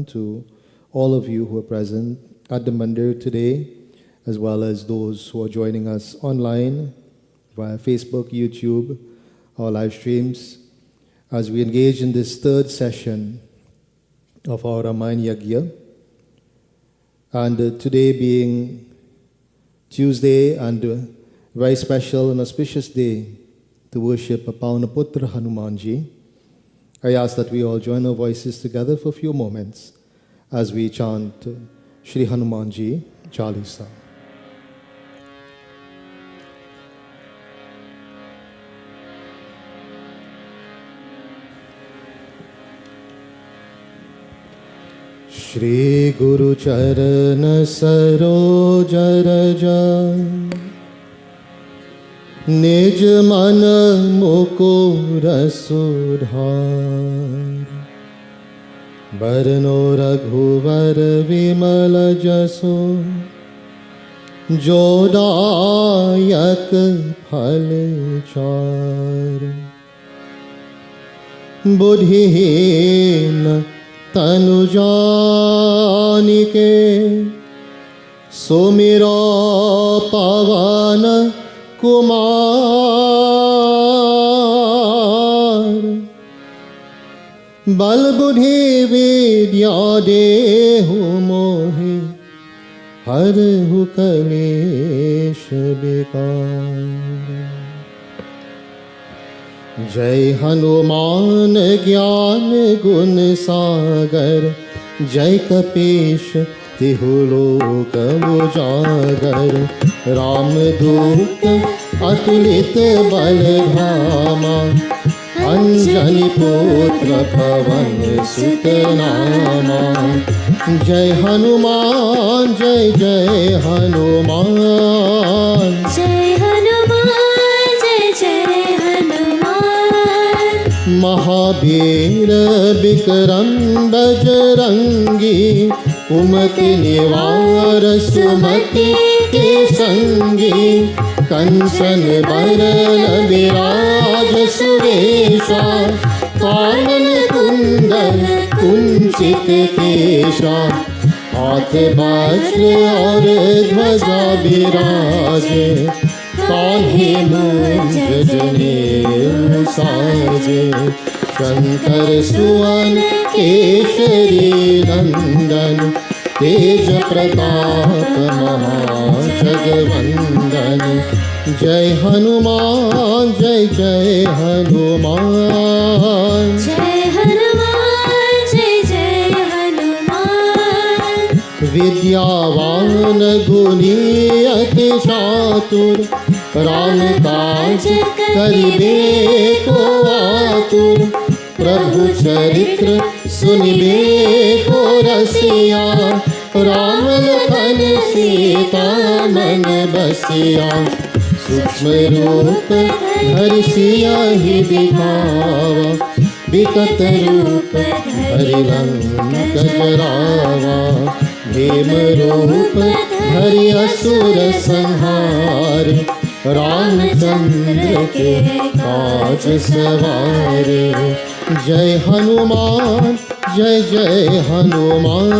to all of you who are present at the mandir today, as well as those who are joining us online via Facebook, YouTube, our live streams, as we engage in this third session of our Ramayan Yagna. And today being Tuesday and a very special and auspicious day to worship Pavanaputra Hanumanji, I ask that we all join our voices together for a few moments as we chant Shri Hanumanji Chalisa. Shri Guru Charana Saroja Raja निज मन मुकुर सुधार बरनो रघुवर विमल जसो जोदायक फल चार बुद्धिहीन तनु जानिके सुमिरो पवन कुमार बल बुद्धि विद्या देहु मोहि हरहु कलेश विकार। जय हनुमान ज्ञान गुण सागर जय कपीश तिहु लोक उजागर रामदूत अतुलित बल धामा अंजनी पुत्र पवन सुत नामा। जय हनुमान जय जय हनुमान जय हनुमान जय जय हनुमान। महावीर विक्रम बजरंगी कुमति निवार सुमति के संगी कंचन बरन विराज सुरेशा कानन कुंडल कुंचित केशा हाथ वज्र और ध्वजा विराजे कान्हे मूंज जनेऊ साजे शंकर सुवन केसरी नंदन तेज प्रताप महाजगवंदन। जय हनुमान जय जय हनुमान जय हनुमान जय जय हनुमान। विद्यावान गुणी अति चातुर राम काज करिबे को आतुर प्रभु चरित्र सुनिबे को रसिया राम लखन सीता मन बसिया। सूक्ष्म रूप धरि सियहि दिखावा विकट रूप धरि लंक जरावा भीम रूप धरि असुर संहार रामचंद्र के काज सवारे। जय हनुमान जय जय हनुमान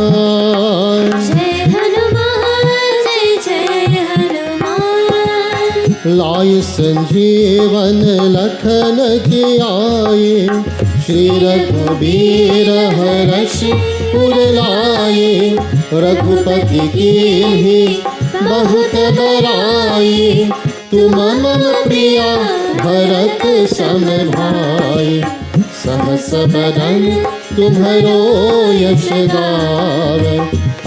जय हनुमान जय जय हनुमान। लाय संजीवन लखन जियाए श्री रघुबीर हरषि उर लाए रघुपति कीन्ही बहुत बड़ाई तुम मम प्रिया भरत सम भाई सहस बदन तुम्हरो यश गावे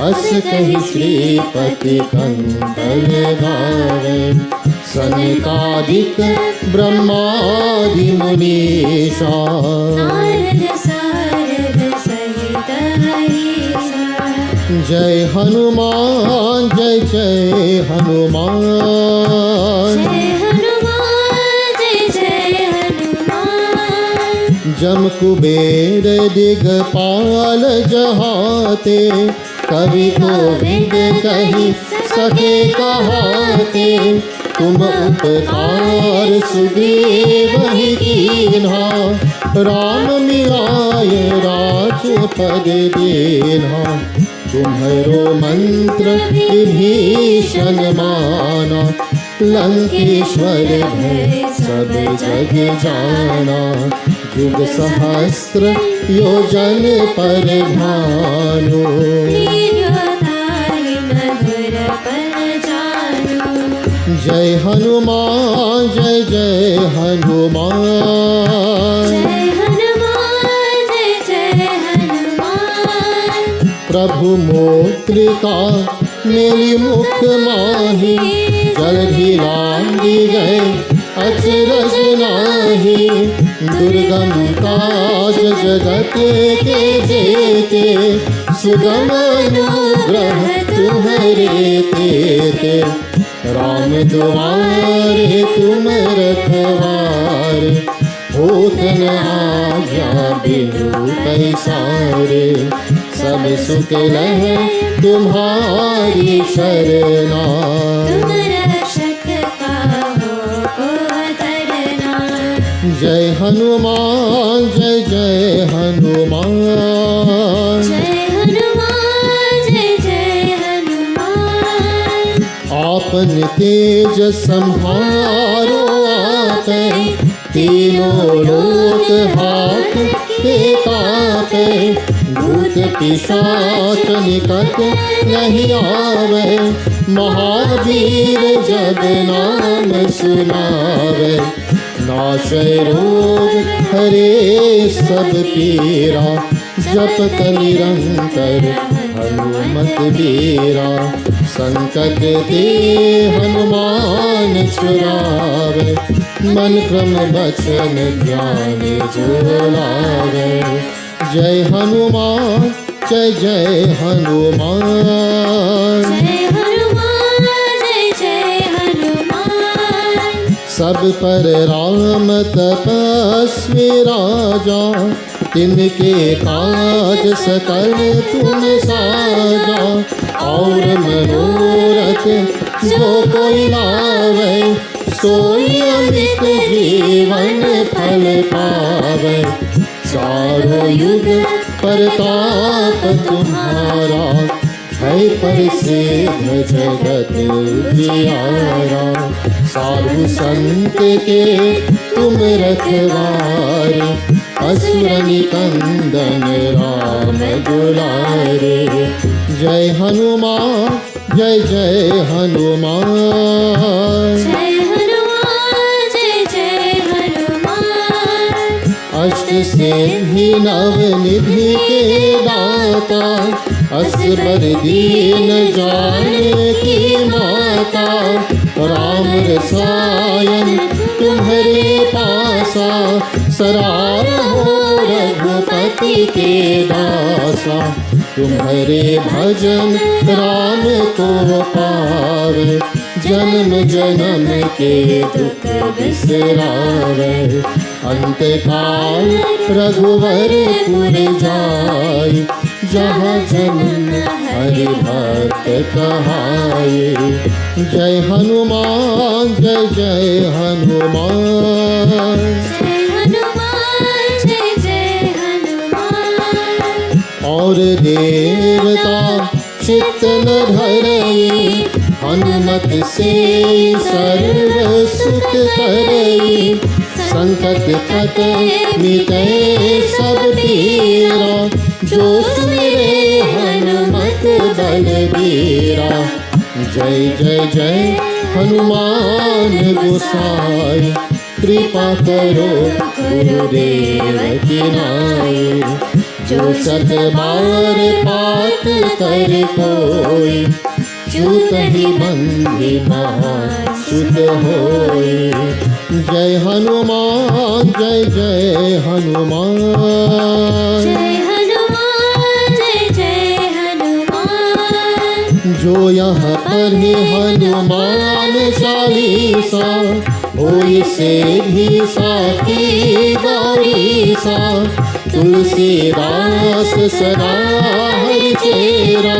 अस कहि श्रीपति कंठ लगावे। सनकादिक ब्रह्मादि मुनीषा नारद सारद सहित हरीशा। जय हनुमान जय जय हनुमान जय हनुमान जय जय हनुमान। जम कुबेर दिगपाल जहाते कवि गोविंद कहि सके कहाते तुम उपकार सुग्रीव ही कीन्हा राम मिलाय राज पद देना, तुम्हारो मंत्र विभीषण माना, लंकेश्वर भय सब जग जाना, युग सहस्त्र योजन पर भानु, जय हनुमान जय जय हनुमान, जय हनुमान जय जय हनुमान, प्रभु मुद्रिका मेरी मुख माही, जल्दी लांगी गए अचरज नाही, दुर्गम काज जगत के जेते, सुगम अनुग्रह तुम्हारे तेते, राम दुआरे तुम रखवारे, होत न आज्ञा बिनु पैसारे, सब सुख लहे तुम्हारी शरणा, तुम रक्षक काहू को तरना, जय हनुमान जय जय हनुमान, जय हनुमान जय जय हनुमान, आपन तेज संहारो आपे, तीनों लोक हाथ के कापे, भूत पिशाच निकट नहीं आवे, महावीर जब नाम सुनावे, नाशय रोग हरे सब पीरा, जपत निरंतर हनुमत बीरा, संकट ते हनुमान छुड़ावे, मन क्रम वचन ध्यान जो लावे, जय हनुमान जय जय हनुमान, जय हनुमान जय जय हनुमान, सब पर राम तपस्वी राजा, तिनके काज सकल तुम साजा, और मनोरथ जो कोई लावे, सोई अमित जीवन फल पावे, चारों युग प्रताप तुम्हारा, है प्रसिद्ध जगत जियारा, साधु संत के तुम रखवारे, असुर निकंदन राम दुलारे, जय हनुमान जय जय हनुमान, जय हनुमान जय जय हनुमान, अष्ट सिद्धि नव निधि के दाता, असबर दीन जाने की माता, राम रसायन तुम्हारे पासा, सरार हो रघुपति के दासा, तुम्हारे भजन राम को पावे, जन्म जन्म के दुख बिसरावे, अंत काल रघुवर पुर जाय, जहाँ जन्म हरि भक्त कहाय, जय हनुमान जय जय हनुमान, जय हनुमान जय जय हनुमान, और देवता चित्त न धरई, हनुमत से सर्व सुख करई, संकट कट मिटे सब पीरा, जो सुमिरे हनुमत बलबीरा, जय जय जय हनुमान गोसाई, कृपा करो गुरुदेव की नाई, जो सत बार पात कर कोई, चूत ही बंदी महासुत होई, जय हनुमान जय जय हनुमान, जय हनुमान जय जय हनुमान, जो यहाँ पढ़े हनुमान चालीसा, होई से भी साथी गौरीसा, तुलसीदास सदा हरि चेरा,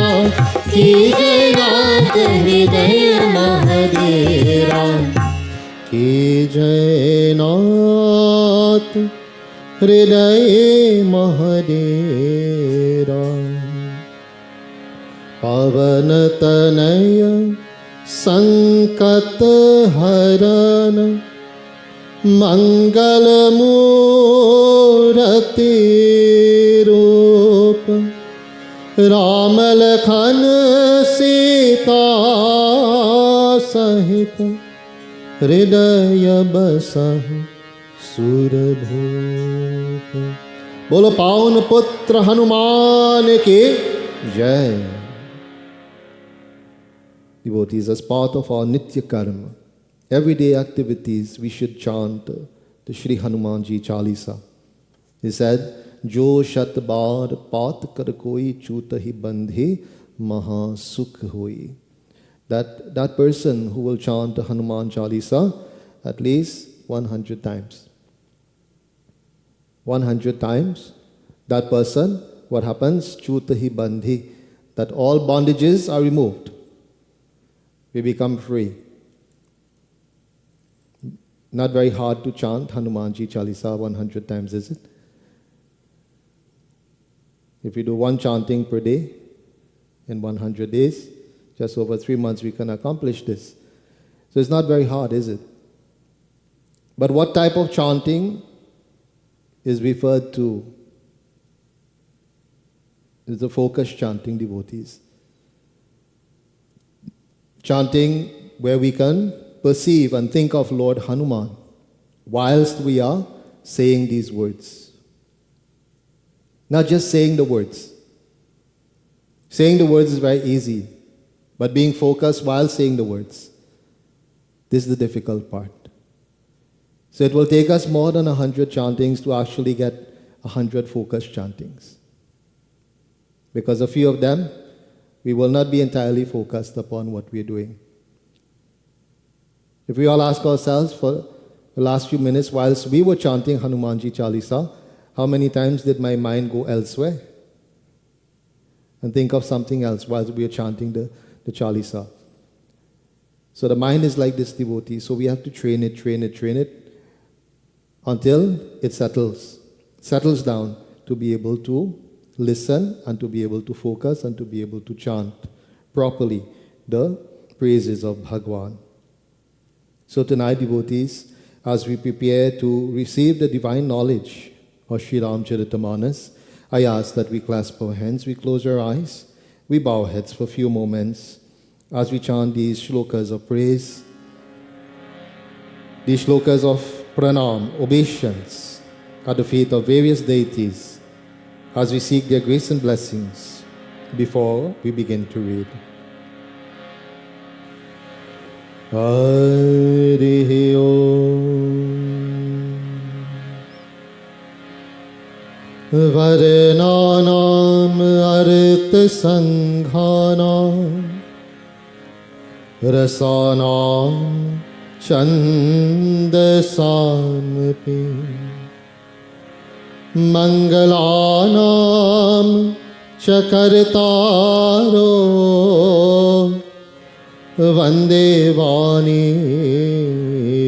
कीजे नाथ हृदय महदेरा, की जय नाथ हृदये महडेरा पवनतनय संकट हरन मंगलमूर्ति रूप राम लखन सीता सहित हृदय बसहु सुरभूप। बोलो पावन पुत्र हनुमान की जय। Devotees, as part of our Nitya Karma, everyday activities, we should chant the Shri Hanumanji Chalisa. He said, Jo shat bar paat kar koi chut hi bandhe maha sukh hoi. That person who will chant the Hanuman Chalisa at least 100 times. 100 times, that person, what happens? Chut hi bandhi. That all bondages are removed. We become free. Not very hard to chant Hanumanji Chalisa 100 times, is it? If we do one chanting per day in 100 days, just over 3 months we can accomplish this. So it's not very hard, is it? But what type of chanting is referred to? Is the focused chanting, devotees. Chanting where we can perceive and think of Lord Hanuman whilst we are saying these words. Not just saying the words. Saying the words is very easy, but being focused while saying the words, this is the difficult part. So it will take us more than 100 chantings to actually get 100 focused chantings. Because a few of them, we will not be entirely focused upon what we are doing. If we all ask ourselves for the last few minutes whilst we were chanting Hanumanji Chalisa, how many times did my mind go elsewhere and think of something else whilst we are chanting the Chalisa? So the mind is like this, devotee. So we have to train it until it settles down to be able to listen and to be able to focus and to be able to chant properly the praises of Bhagwan. So tonight, devotees, as we prepare to receive the divine knowledge of Sri Ramcharitamanas, I ask that we clasp our hands, we close our eyes, we bow our heads for a few moments as we chant these shlokas of praise, these shlokas of pranam, obeisance at the feet of various deities, as we seek their grace and blessings before we begin to read. Harihi Om Varananam Artha Sanghanam Rasanam Chandasampi Mangalanam Chakartaro Vande Vani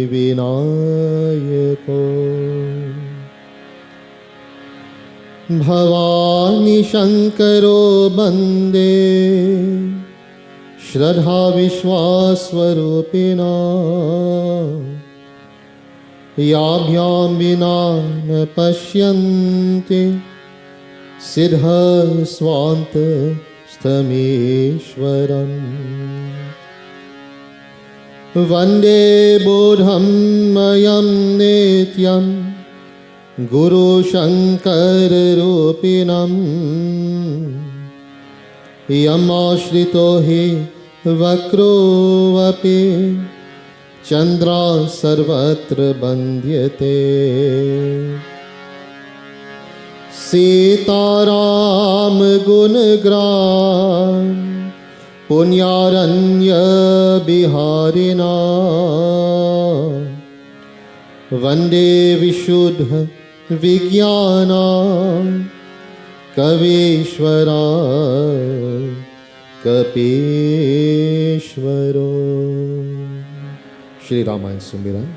Vinayako Bhavani Shankaro Bande Shraddha Vishwaswarupina Yabhyam vina na pashyanti Siddha swanta stameshwaram Vande bodham mayam nityam Guru shankar rupinam Yamashrito hi vakro vapi Chandra sarvatra bandhyate Sitaram gunagram Punyaranya biharina Vande vishuddha vigyana Kavishwara Kapishwaro Shri Ramayan Sumiran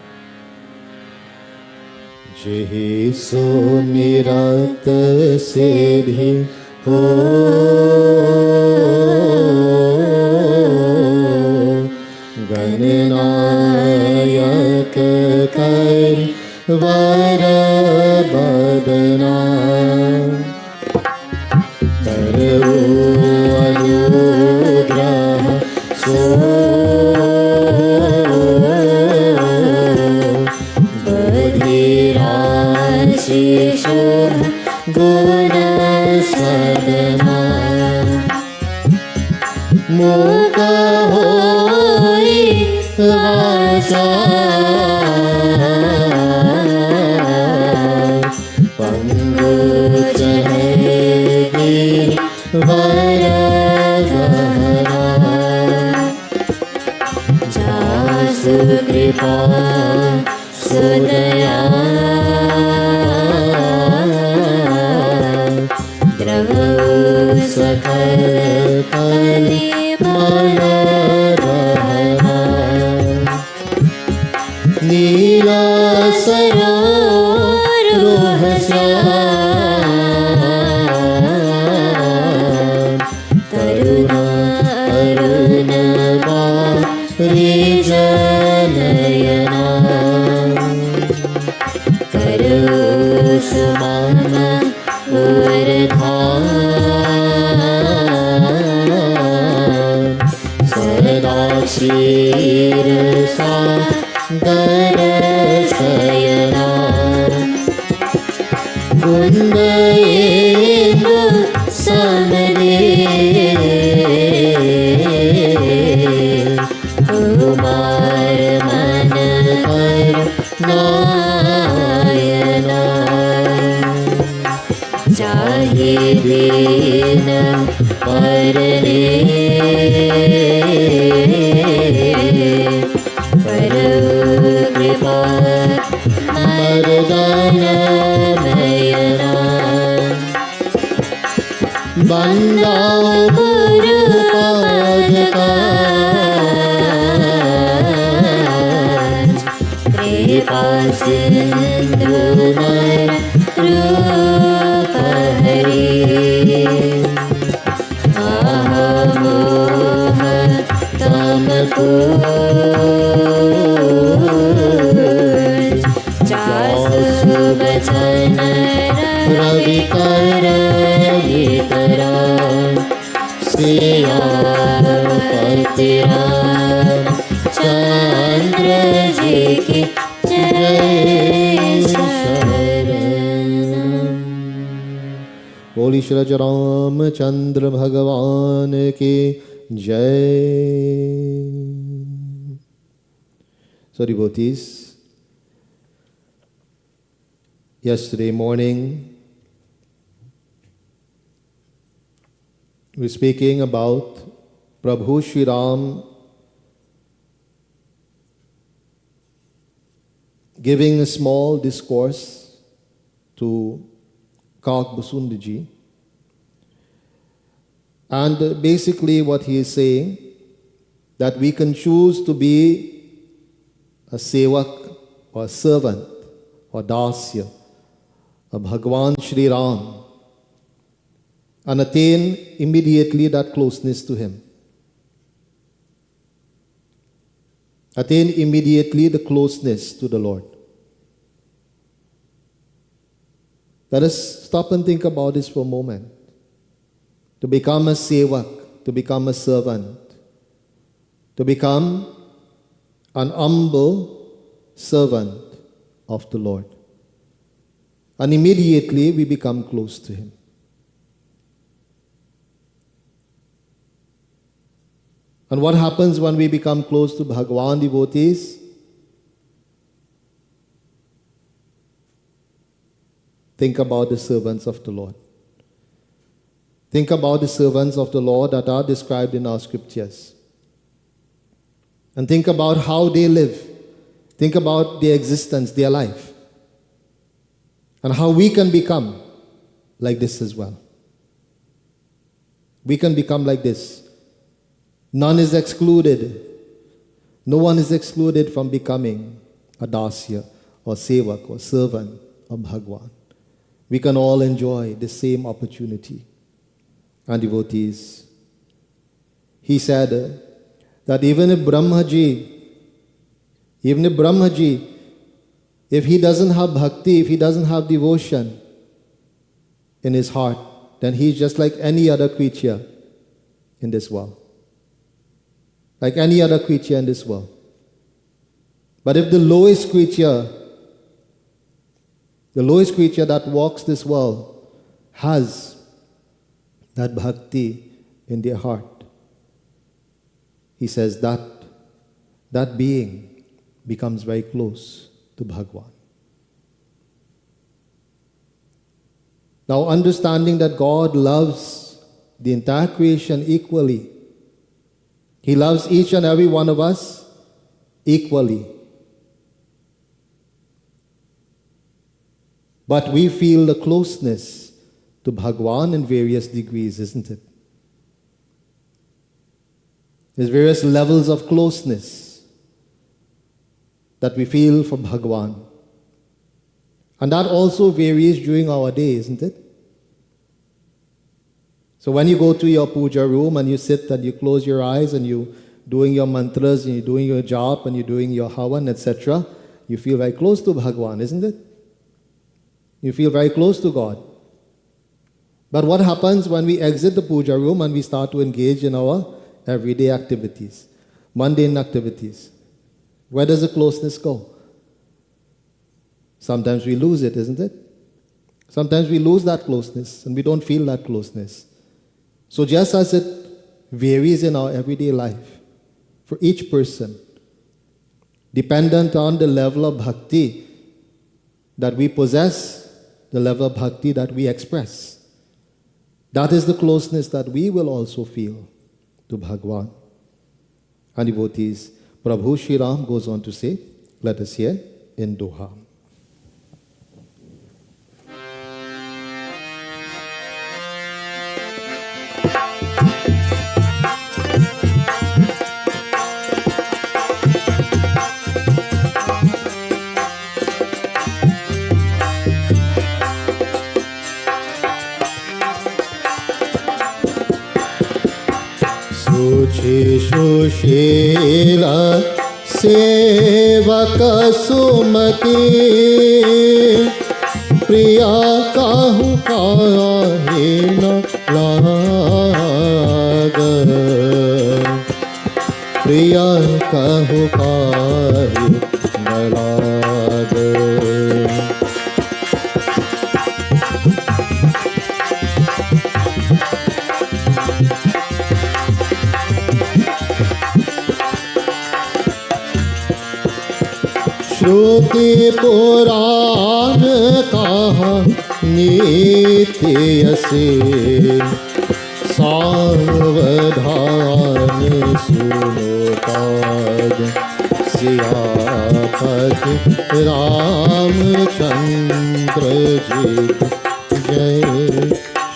यही सुमिरत से भी हो गणनायक कर वर बदना तरु अनुग्रह सो शिशुर गुण सदमा मुख होई वाचा पंगु चढ़ेगी वर गहरा जासु कृपा सुदया सकल कली मनोरहा नीला सरोरुह श्याम तरुण अरुण बारी जनयना करो सुमन वरधान सदा क्षीर सागर शयना कुंद इंदु समरे कुमार मन कर नायना चाहे दीन पर रे पर कृपा मर्दन नयना बंदा गुरु पद का कृपा सिंधु नर रूप हरि मोह तम को जासु बचन रवि कर तरा श्रीपति राम चंद्र जी की जय शरणम। बोली श्री रामचंद्र भगवान की जय। So devotees, yesterday morning we were speaking about Prabhu Shri Ram giving a small discourse to Kak Basundiji. And basically what he is saying, that we can choose to be a sevak or a servant or dasya of Bhagavan Shri Ram and attain immediately that closeness to him. Attain immediately the closeness to the Lord. Let us stop and think about this for a moment. To become a sevak, to become a servant, to become an humble servant of the Lord. And immediately we become close to Him. And what happens when we become close to Bhagavan, devotees? Think about the servants of the Lord. Think about the servants of the Lord that are described in our scriptures. And think about how they live. Think about their existence, their life. And how we can become like this as well. We can become like this. None is excluded. No one is excluded from becoming a dasya or sevak or servant of Bhagwan. We can all enjoy the same opportunity. And devotees, he said that even if Brahmaji, if he doesn't have bhakti, if he doesn't have devotion in his heart, then he's just like any other creature in this world. Like any other creature in this world. But if the lowest creature that walks this world has that bhakti in their heart, he says that being becomes very close to Bhagwan. Now, understanding that God loves the entire creation equally, he loves each and every one of us equally. But we feel the closeness to Bhagwan in various degrees, isn't it? There's various levels of closeness that we feel for Bhagwan. And that also varies during our day, isn't it? So when you go to your puja room and you sit and you close your eyes and you're doing your mantras and you're doing your jap and you're doing your havan, etc., you feel very close to Bhagwan, isn't it? You feel very close to God. But what happens when we exit the puja room and we start to engage in our everyday activities, mundane activities? Where does the closeness go? Sometimes we lose it, isn't it? Sometimes we lose that closeness and we don't feel that closeness. So just as it varies in our everyday life for each person, dependent on the level of bhakti that we possess, the level of bhakti that we express, that is the closeness that we will also feel to Bhagwan. And devotees, Prabhu Shri Ram goes on to say, let us hear in Doha. सुशील सेवक सुमति प्रिया काहू काहे न लाग प्रिया काहू काहे न लाग श्रुति पुराण कहानी से सावधान सुनो पाद सियापति रामचंद्र जी जय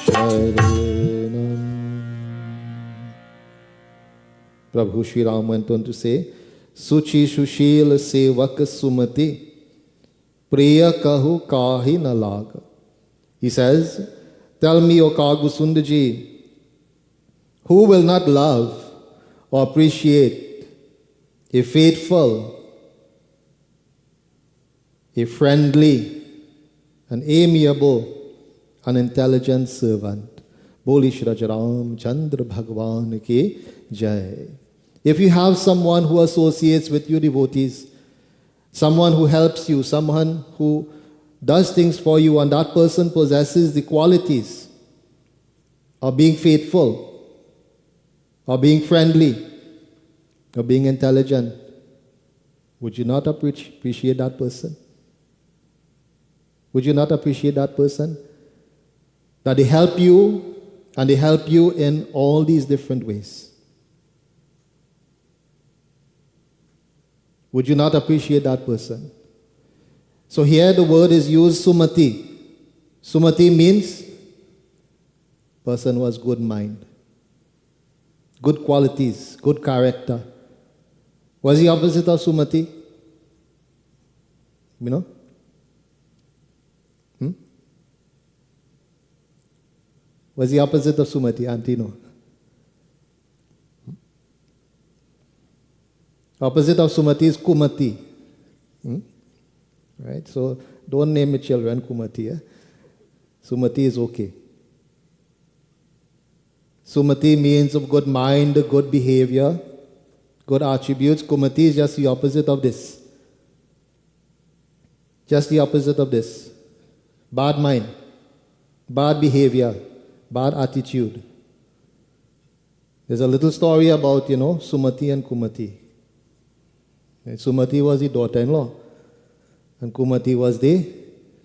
शरणम. Prabhu Shri Ram went on to say, Suchi Sushil Sevak Sumati Priya Kahu Kahi na Laga. He says, tell me, O Kagu Sundaji, who will not love or appreciate a faithful, a friendly, an amiable, an intelligent servant? Boli Shri Ram Chandra Bhagwan ki Jai. If you have someone who associates with you, devotees, someone who helps you, someone who does things for you, and that person possesses the qualities of being faithful, or being friendly, or being intelligent, would you not appreciate that person? Would you not appreciate that person? That they help you, and they help you in all these different ways. Would you not appreciate that person? So here the word is used Sumati. Sumati means person who has good mind, good qualities, good character. What's the opposite of Sumati? You know? What's the opposite of Sumati? Auntie, no. Opposite of Sumati is Kumati. Right? So don't name your children Kumati. Sumati is okay. Sumati means of good mind, good behavior, good attributes. Kumati is just the opposite of this. Just the opposite of this. Bad mind, bad behavior, bad attitude. There's a little story about, Sumati and Kumati. And Sumati was the daughter-in-law, and Kumati was the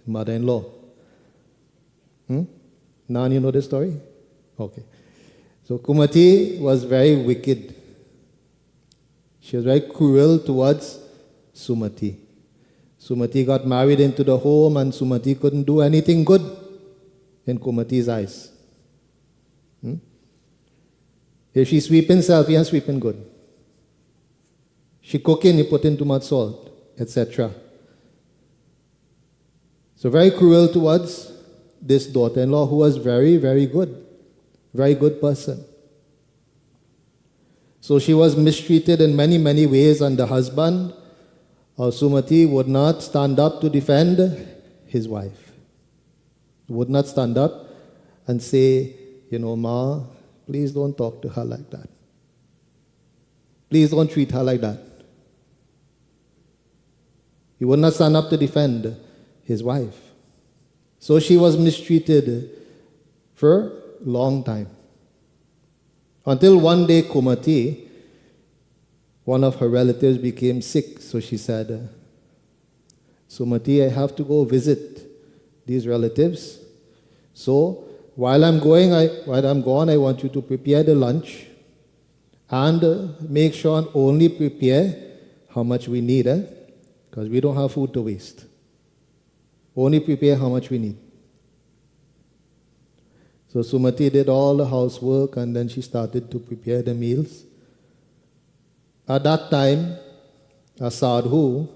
mother-in-law. Now you know the story? Okay. So Kumati was very wicked. She was very cruel towards Sumati. Sumati got married into the home, and Sumati couldn't do anything good in Kumati's eyes. If she's sweeping selfie and sweeping good. She cooking, you put in too much salt, etc. So very cruel towards this daughter-in-law who was very, very good. Very good person. So she was mistreated in many, many ways, and the husband of Sumati would not stand up to defend his wife. Would not stand up and say, Ma, please don't talk to her like that. Please don't treat her like that. He would not stand up to defend his wife. So she was mistreated for a long time. Until one day Kumati, one of her relatives, became sick. So she said, Sumati, I have to go visit these relatives. So while I'm gone, I want you to prepare the lunch and make sure and only prepare how much we need, because we don't have food to waste. Only prepare how much we need. So Sumati did all the housework, and then she started to prepare the meals. At that time, a sadhu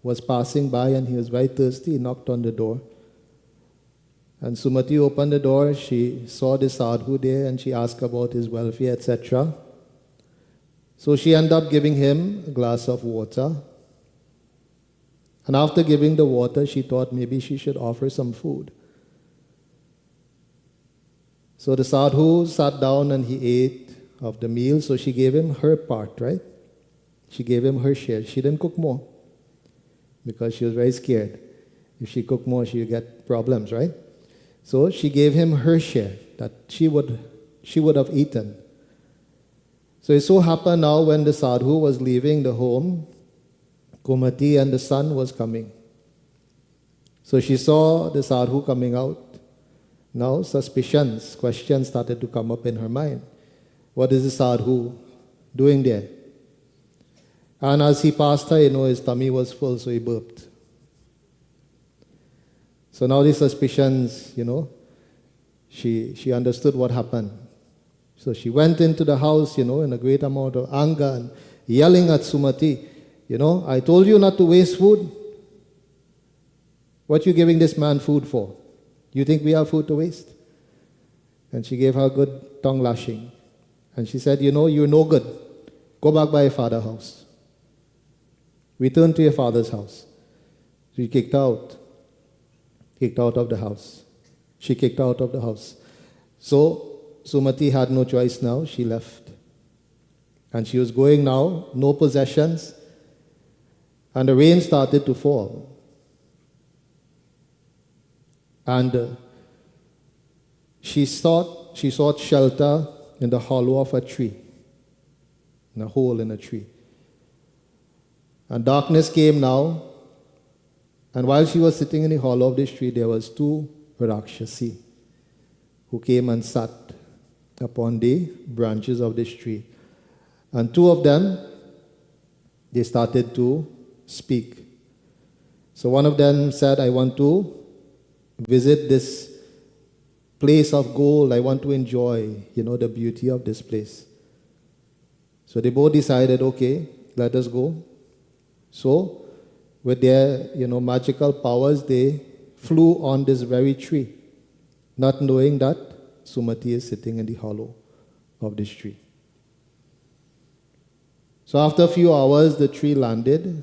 was passing by, and he was very thirsty. He knocked on the door. And Sumati opened the door. She saw the sadhu there, and she asked about his welfare, etc. So she ended up giving him a glass of water. And after giving the water, she thought maybe she should offer some food. So the sadhu sat down and he ate of the meal. So she gave him her part, right? She gave him her share. She didn't cook more because she was very scared. If she cooked more, she would get problems, right? So she gave him her share that she would have eaten. So it so happened now when the sadhu was leaving the home, Kumati and the son was coming. So she saw the sadhu coming out. Now suspicions, questions started to come up in her mind. What is the sadhu doing there? And as he passed her, his tummy was full, so he burped. So now the suspicions, she understood what happened. So she went into the house, in a great amount of anger and yelling at Sumati, I told you not to waste food. What you giving this man food for? You think we have food to waste? And she gave her a good tongue lashing. And she said, you're no good. Go back by your father's house. Return to your father's house. So he kicked her out. Kicked out of the house. She kicked her out of the house. So Sumati had no choice now. She left. And she was going now, no possessions. And the rain started to fall. And she sought shelter in the hollow of a tree, in a hole in a tree. And darkness came now, and while she was sitting in the hollow of this tree, there was two Rakshasi who came and sat upon the branches of this tree. And two of them, they started to speak. So one of them said, I want to visit this place of gold. I want to enjoy, the beauty of this place. So they both decided, okay, let us go. So with their, magical powers, they flew on this very tree, not knowing that Sumati is sitting in the hollow of this tree. So after a few hours, the tree landed,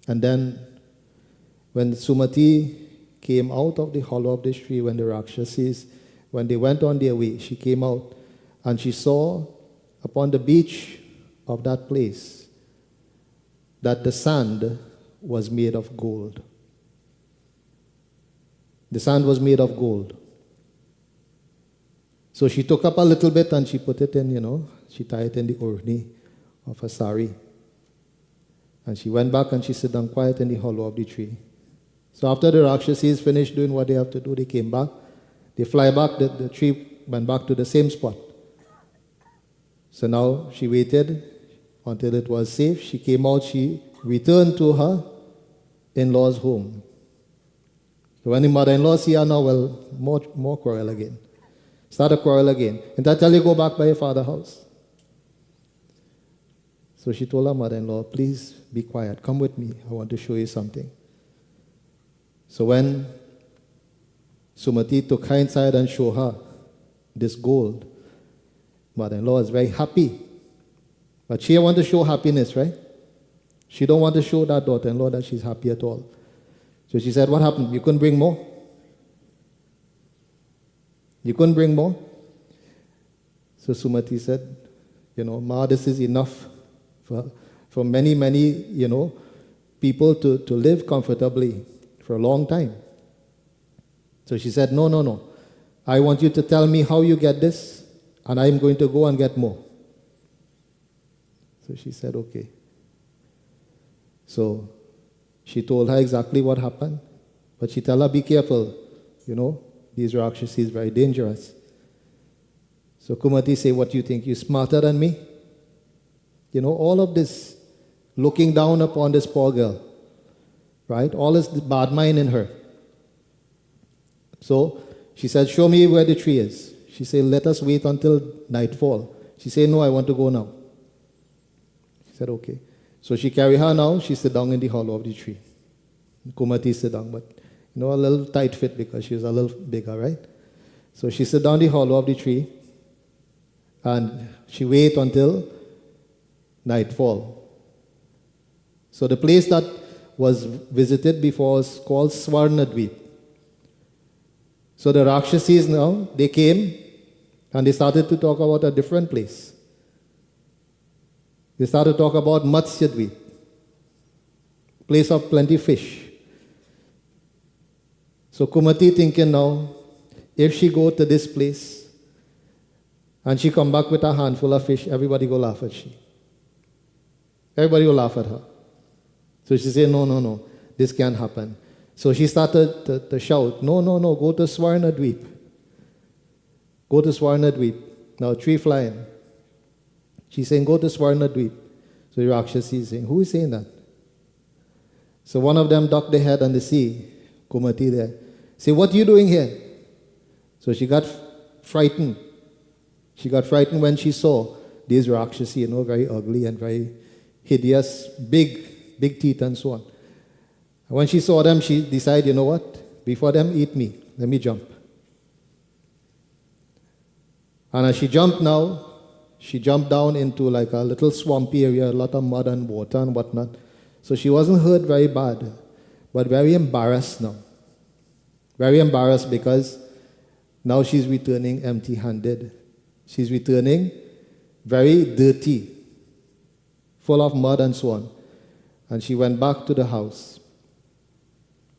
and then when Sumati came out of the hollow of this tree, when the Rakshasis, when they went on their way, she came out and she saw upon the beach of that place that the sand was made of gold. The sand was made of gold. So she took up a little bit and she put it in, she tied it in the urni of her sari. And she went back and she sat down quiet in the hollow of the tree. So after the Rakshasis finished doing what they have to do, they came back. They fly back, the tree went back to the same spot. So now she waited until it was safe. She came out, she returned to her in-laws' home. So when the mother-in-law see her now, well, more quarrel again. Start a quarrel again. And I tell you, go back by your father's house. So she told her mother-in-law, please be quiet. Come with me. I want to show you something. So when Sumati took her inside and showed her this gold, mother-in-law is very happy. But she wants to show happiness, right? She don't want to show that daughter-in-law that she's happy at all. So she said, what happened? You couldn't bring more? You couldn't bring more? So Sumati said, Ma, this is enough for many, people to live comfortably for a long time. So she said, no. I want you to tell me how you get this, and I'm going to go and get more. So she said, okay. So she told her exactly what happened, but she told her, be careful, these Rakshasis is very dangerous. So Kumati said, what do you think? You smarter than me? All of this, looking down upon this poor girl, right? All this bad mind in her. So she said, show me where the tree is. She said, let us wait until nightfall. She said, no, I want to go now. She said, okay. So she carried her now, she sat down in the hollow of the tree. Kumati sat down, but a little tight fit because she was a little bigger, right? So she sat down in the hollow of the tree and she waited until nightfall. So the place that was visited before was called Swarnadweep. So the Rakshasis now, they came and they started to talk about a different place. They started to talk about Matsyadweep, place of plenty fish. So Kumati thinking now, if she go to this place and she come back with a handful of fish, everybody go laugh at she. Everybody will laugh at her. So she said, no, this can't happen. So she started to shout, no, go to Swarnadweep. Go to Swarnadweep. Now, tree flying. She's saying, go to Swarnadweep. So the Rakshasi is saying, who is saying that? So one of them ducked their head on the sea, Kumati there. Say, what are you doing here? So she got frightened. She got frightened when she saw these Rakshasi, very ugly and very hideous, big teeth and so on. And when she saw them, she decided, you know what? Before them eat me, let me jump. And as she jumped now, she jumped down into like a little swampy area, a lot of mud and water and whatnot. So she wasn't hurt very bad, but very embarrassed now. Very embarrassed because now she's returning empty-handed. She's returning very dirty, full of mud and so on. And she went back to the house.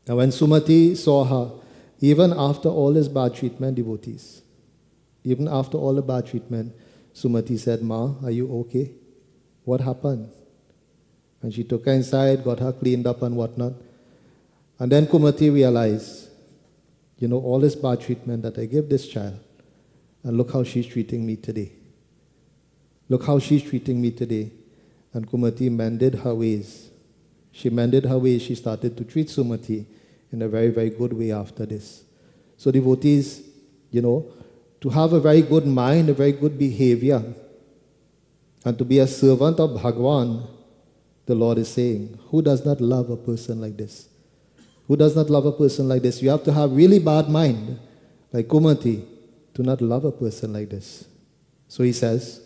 And when Sumati saw her, even after all this bad treatment, devotees, even after all the bad treatment, Sumati said, Ma, are you okay? What happened? And she took her inside, got her cleaned up and whatnot. And then Kumati realized, all this bad treatment that I gave this child, and look how she's treating me today. Look how she's treating me today. And Kumati mended her ways. She mended her ways. She started to treat Sumati in a very, very good way after this. So devotees, to have a very good mind, a very good behavior, and to be a servant of Bhagwan, the Lord is saying, who does not love a person like this? Who does not love a person like this? You have to have really bad mind, like Kumati, to not love a person like this. So he says,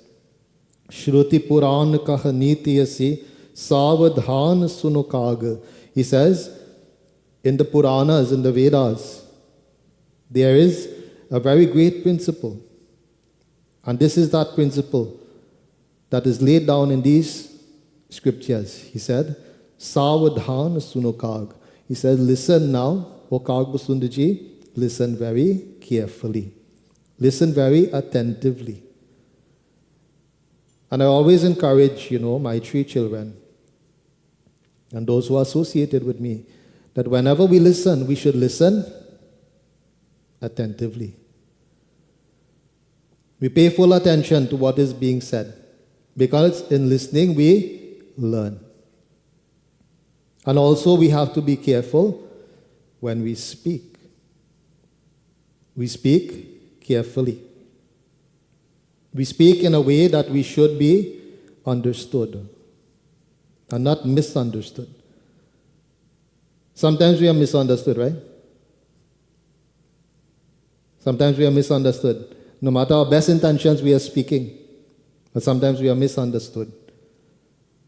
Shruti Puran Kahanitiyasi Savadhan Sunukag. He says, in the Puranas, in the Vedas, there is a very great principle. And this is that principle that is laid down in these scriptures. He said, Savadhan Sunukag. He said, listen now, O Kagbasundaji, listen very carefully. Listen very attentively. And I always encourage, my 3 children and those who are associated with me, that whenever we listen, we should listen attentively. We pay full attention to what is being said, because in listening we learn. And also we have to be careful when we speak. We speak carefully. We speak in a way that we should be understood and not misunderstood. Sometimes we are misunderstood, right? Sometimes we are misunderstood. No matter our best intentions, we are speaking. But sometimes we are misunderstood.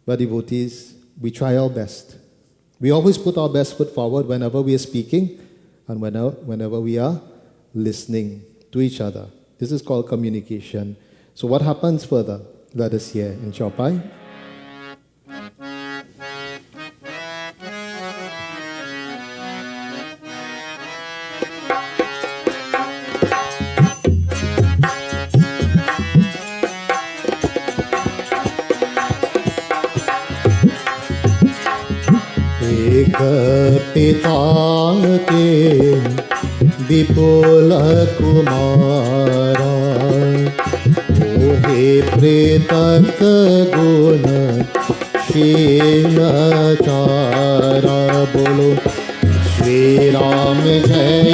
But devotees, we try our best. We always put our best foot forward whenever we are speaking and whenever we are listening to each other. This is called communication. So what happens further? Let us hear in Chopai. पितान के विपुल कुमारा ओहे प्रेतक गुण शील चारा बोलो श्री राम जय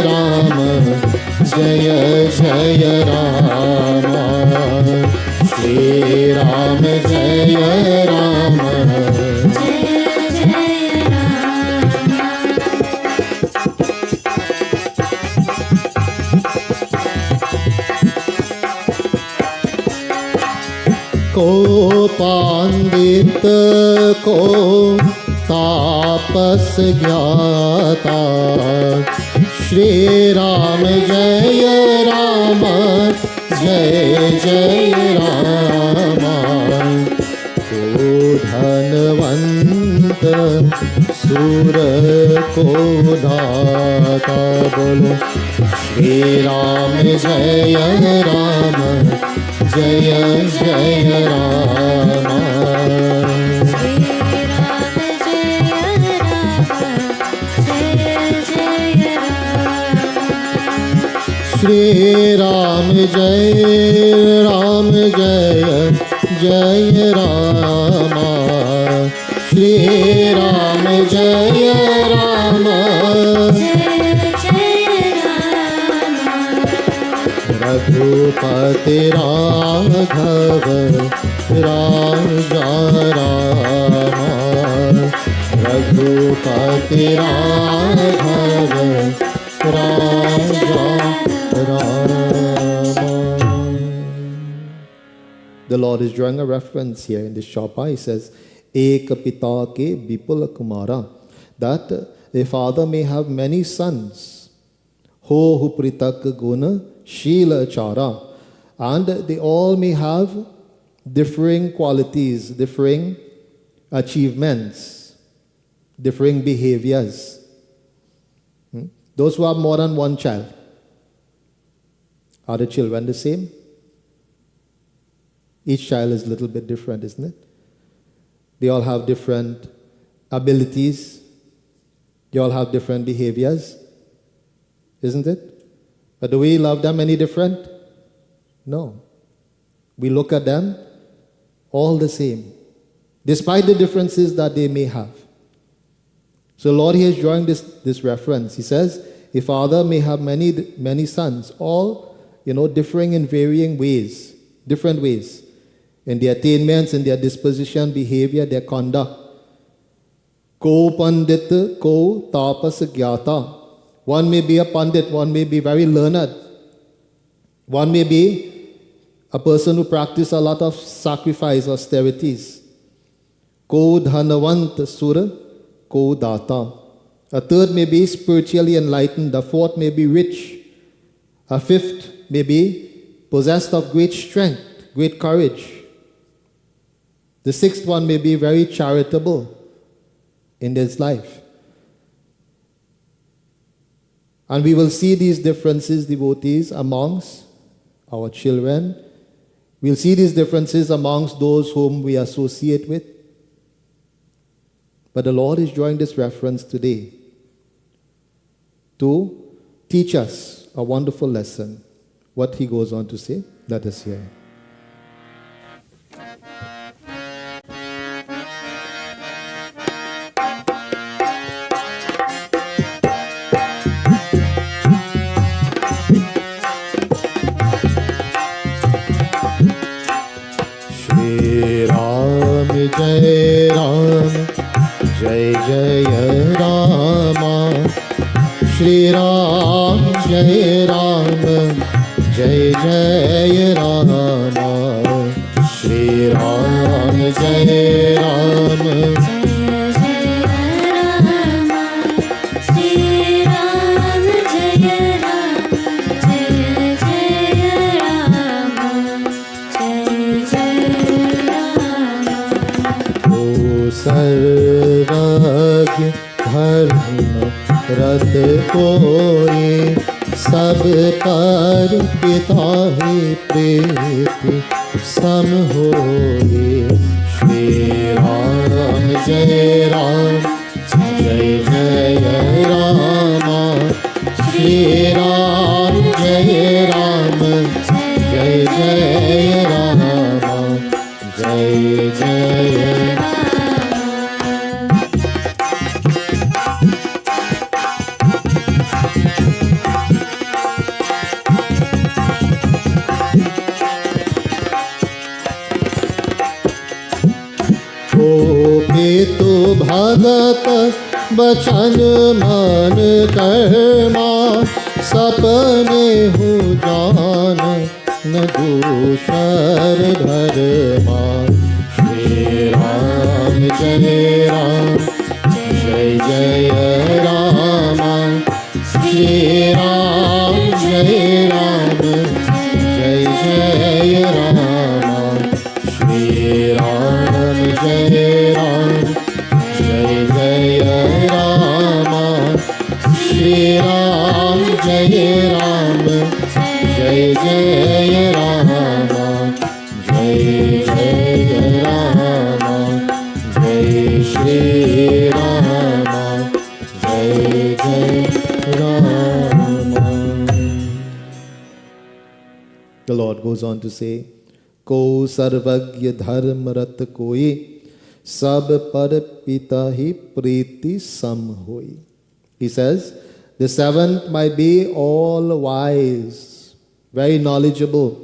राम जय जय राम श्री राम जय राम को पांडित को तापस ज्ञाता श्री राम जय राम जय जय राम को धनवंत सुर को दाता बोलो श्री राम जय राम जय जय राम श्री राम जय राम जय जय राम श्री राम जय जय राम श्री राम जय राम रघुपति राघव राजा राम रघुपति राघव राजा Ram. The Lord is drawing a reference here in this Shapa. He says, Ek pita ke vipula kumara, that a father may have many sons. Ho hu pritak guna Sheela Chara, and they all may have differing qualities, differing achievements, differing behaviors. Those who have more than one child, are the children the same? Each child is a little bit different, isn't it? They all have different abilities. They all have different behaviors, isn't it? But do we love them any different? No. We look at them all the same, despite the differences that they may have. So Lord here is drawing this reference. He says, a father may have many sons, all differing in varying ways, different ways, in their attainments, in their disposition, behavior, their conduct. Ko pandit, ko tapas gyata. One may be a pandit, one may be very learned. One may be a person who practices a lot of sacrifice, austerities. Ko dhanavant sura, ko data. A third may be spiritually enlightened. A fourth may be rich. A fifth may be possessed of great strength, great courage. The sixth one may be very charitable in his life. And we will see these differences, devotees, amongst our children. We'll see these differences amongst those whom we associate with. But the Lord is drawing this reference today to teach us a wonderful lesson. What he goes on to say, let us hear. Shri Ram Jai Ram Jai Jai Rama Shri Ram Jai Ram Jai Jai Rama Shri Ram Jai Ram सर्वज्ञ धर्म रत कोई सब पर पिता ही प्रीति सम होए श्री राम जय जय राम श्री राम जय जय राम जय जय तो भगत बचन मन कर्मा सपने हो जान न दूसर धर्मा श्री राम जय जय राम श्री राम जय जय राम श्री राम जय जय राम श्री राम जय जय राम जय जय राम जय श्री राम जय जय Ram. The Lord goes on to say, को सर्वज्ञ धर्म रत कोई सब पर पिता ही प्रीति सम होई. He says, the seventh might be all wise, very knowledgeable.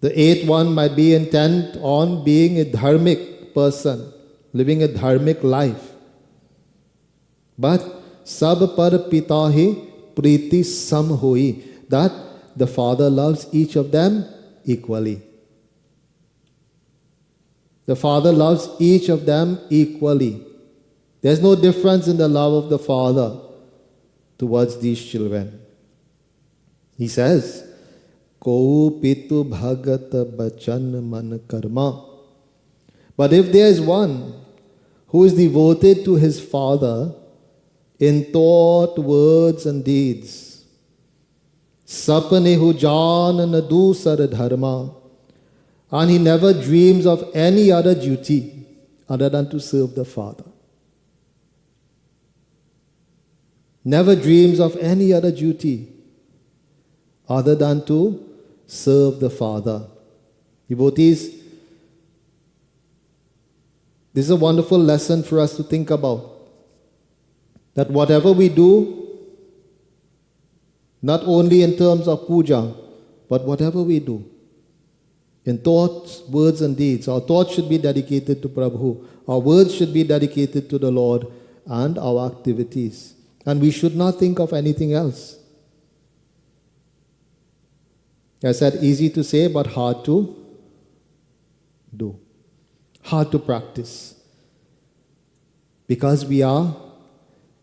The eighth one might be intent on being a dharmic person, living a dharmic life. But sab par pita hi priti sam hoi, that the Father loves each of them equally. The Father loves each of them equally. There's no difference in the love of the Father towards these children. He says, Ko pitu bhagat bachan man karma. But if there is one who is devoted to his Father in thought, words and deeds, sapane hu jaan na dusar dharma, and he never dreams of any other duty other than to serve the Father. Never dreams of any other duty other than to serve the Father. Devotees, this is a wonderful lesson for us to think about. That whatever we do, not only in terms of puja, but whatever we do, in thoughts, words and deeds, our thoughts should be dedicated to Prabhu. Our words should be dedicated to the Lord and our activities. And we should not think of anything else. I said easy to say but hard to do. Hard to practice. Because we are,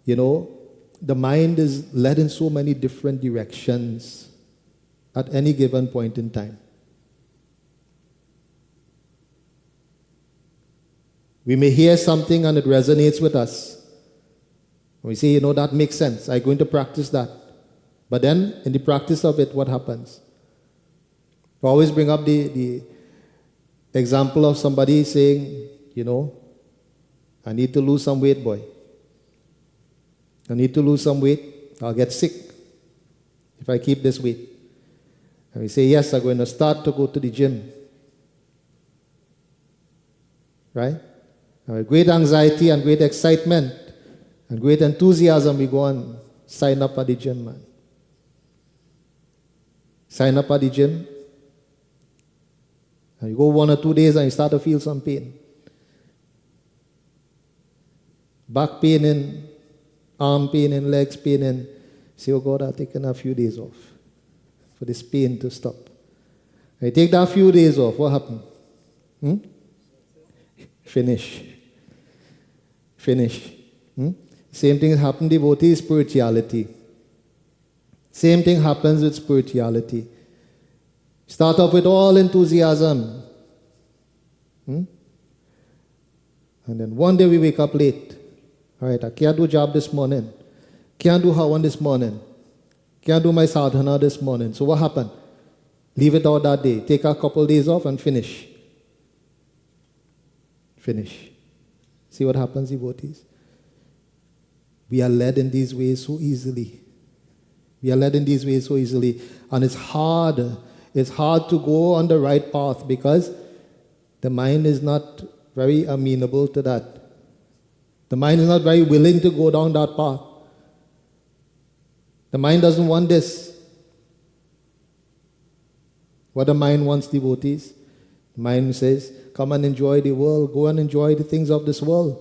the mind is led in so many different directions at any given point in time. We may hear something and it resonates with us. We say, that makes sense. I'm going to practice that. But then, in the practice of it, what happens? I always bring up the example of somebody saying, I need to lose some weight, boy. I need to lose some weight. I'll get sick if I keep this weight. And we say, yes, I'm going to start to go to the gym. Right? And with great anxiety and great excitement and great enthusiasm, we go and sign up at the gym, man. Sign up at the gym. And you go 1 or 2 days and you start to feel some pain. Back pain in, arm pain in, legs pain in. Say, oh God, I've taken a few days off for this pain to stop. I take that few days off, what happened? Finish. Same thing happened, devotee spirituality. Same thing happens with spirituality. Start off with all enthusiasm. And then one day we wake up late. All right, I can't do job this morning. Can't do Hawan this morning. Can't do my sadhana this morning. So what happened? Leave it out that day. Take a couple days off and finish. See what happens, devotees? We are led in these ways so easily. And it's hard. It's hard to go on the right path because the mind is not very amenable to that. The mind is not very willing to go down that path. The mind doesn't want this. What the mind wants, devotees? The mind says, come and enjoy the world. Go and enjoy the things of this world.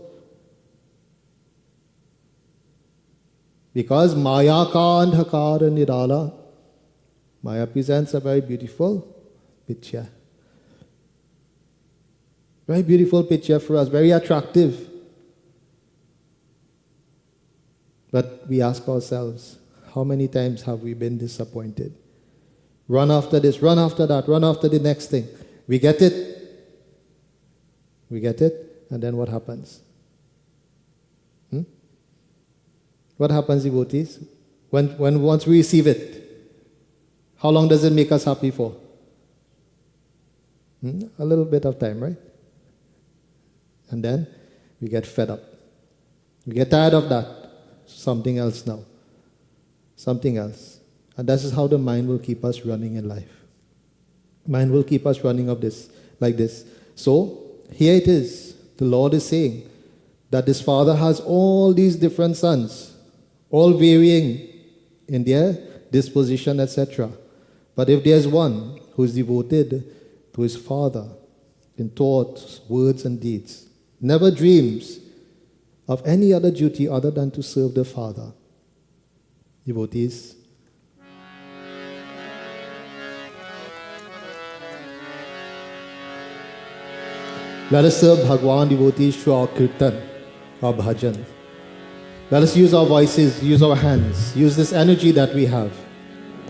Because Maya ka andhakara nirala. Maya presents a very beautiful picture. Very beautiful picture for us, very attractive. But we ask ourselves, how many times have we been disappointed? Run after this, run after that, run after the next thing. We get it, and then what happens? What happens, devotees? When once we receive it, how long does it make us happy for? A little bit of time, right? And then we get fed up. We get tired of that. Something else now. Something else. And that is how the mind will keep us running in life. Mind will keep us running like this. So, here it is. The Lord is saying that this father has all these different sons, all varying in their disposition, etc. But if there's one who is devoted to his father in thoughts, words, and deeds, never dreams of any other duty other than to serve the Father. Devotees, let us serve Bhagwan, devotees, through our kirtan, our bhajan. Let us use our voices, use our hands, use this energy that we have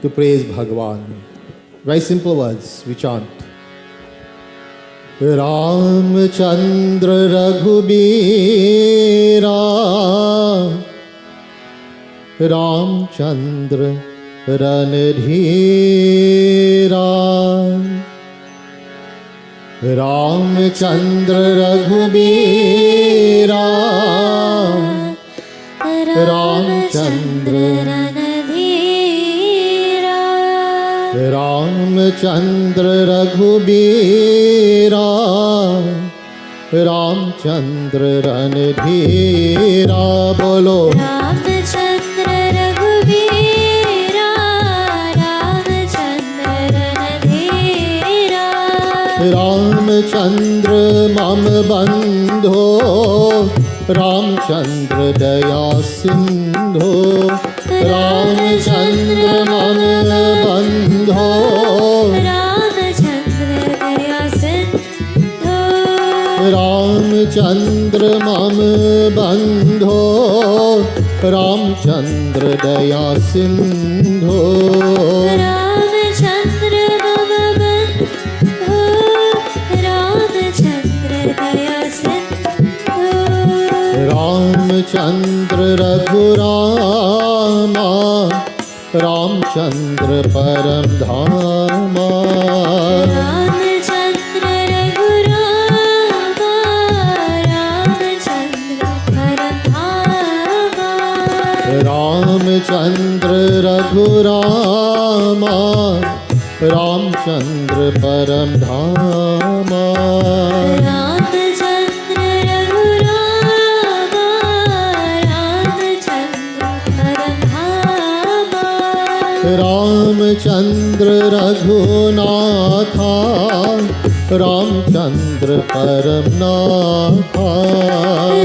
to praise Bhagwan. Very simple words, we chant. Ramchandra Raghubira Ramchandra Ranadhira Ramchandra Raghubira Ramchandra Ranadhira Ramchandra Raghubira Ramchandra Ranadhira Bolo Ramchandra Raghubira Ramchandra Ranadhira Ramchandra Mam Bandho Ramchandra Daya Sindho Ramchandra मम बंधो रामचंद्र दया सिंधो रामचंद्र मम बंधो रामचंद्र दया सिंधो रामचंद्र मम बंधो रामचंद्र दया सिंधो रामचंद्र रघुरामा रामचंद्र परम धामा रामचंद्र रघुरामा रामचंद्र परम धामा रामचंद्र रघुरामा रामचंद्र परम धामा रामचंद्र रघुरामा रामचंद्र परम धामा रामचंद्र रघुनाथा रामचंद्र परम नाथा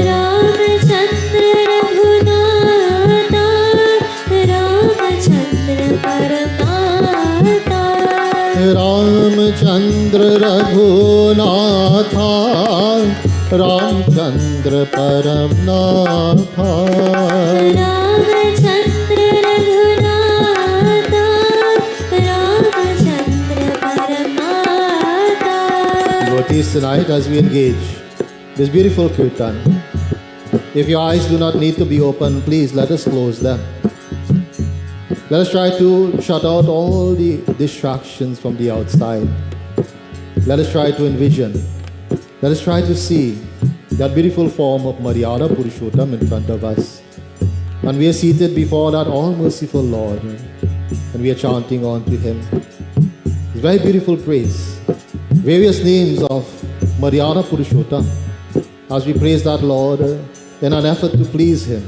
रामचंद्र रघुनाथा रामचंद्र परम नाथा रामचंद्र रघुनाथा रामचंद्र परम नाथा रामचंद्र रघुनाथा रामचंद्र परम नाथा Devotees, tonight as we engage this beautiful kirtan, if your eyes do not need to be open, please let us close them. Let us try to shut out all the distractions from the outside. Let us try to envision. Let us try to see that beautiful form of Maryada Purushottam in front of us. And we are seated before that all-merciful Lord, and we are chanting on to Him. It's very beautiful praise. Various names of Maryada Purushottam. As we praise that Lord in an effort to please Him,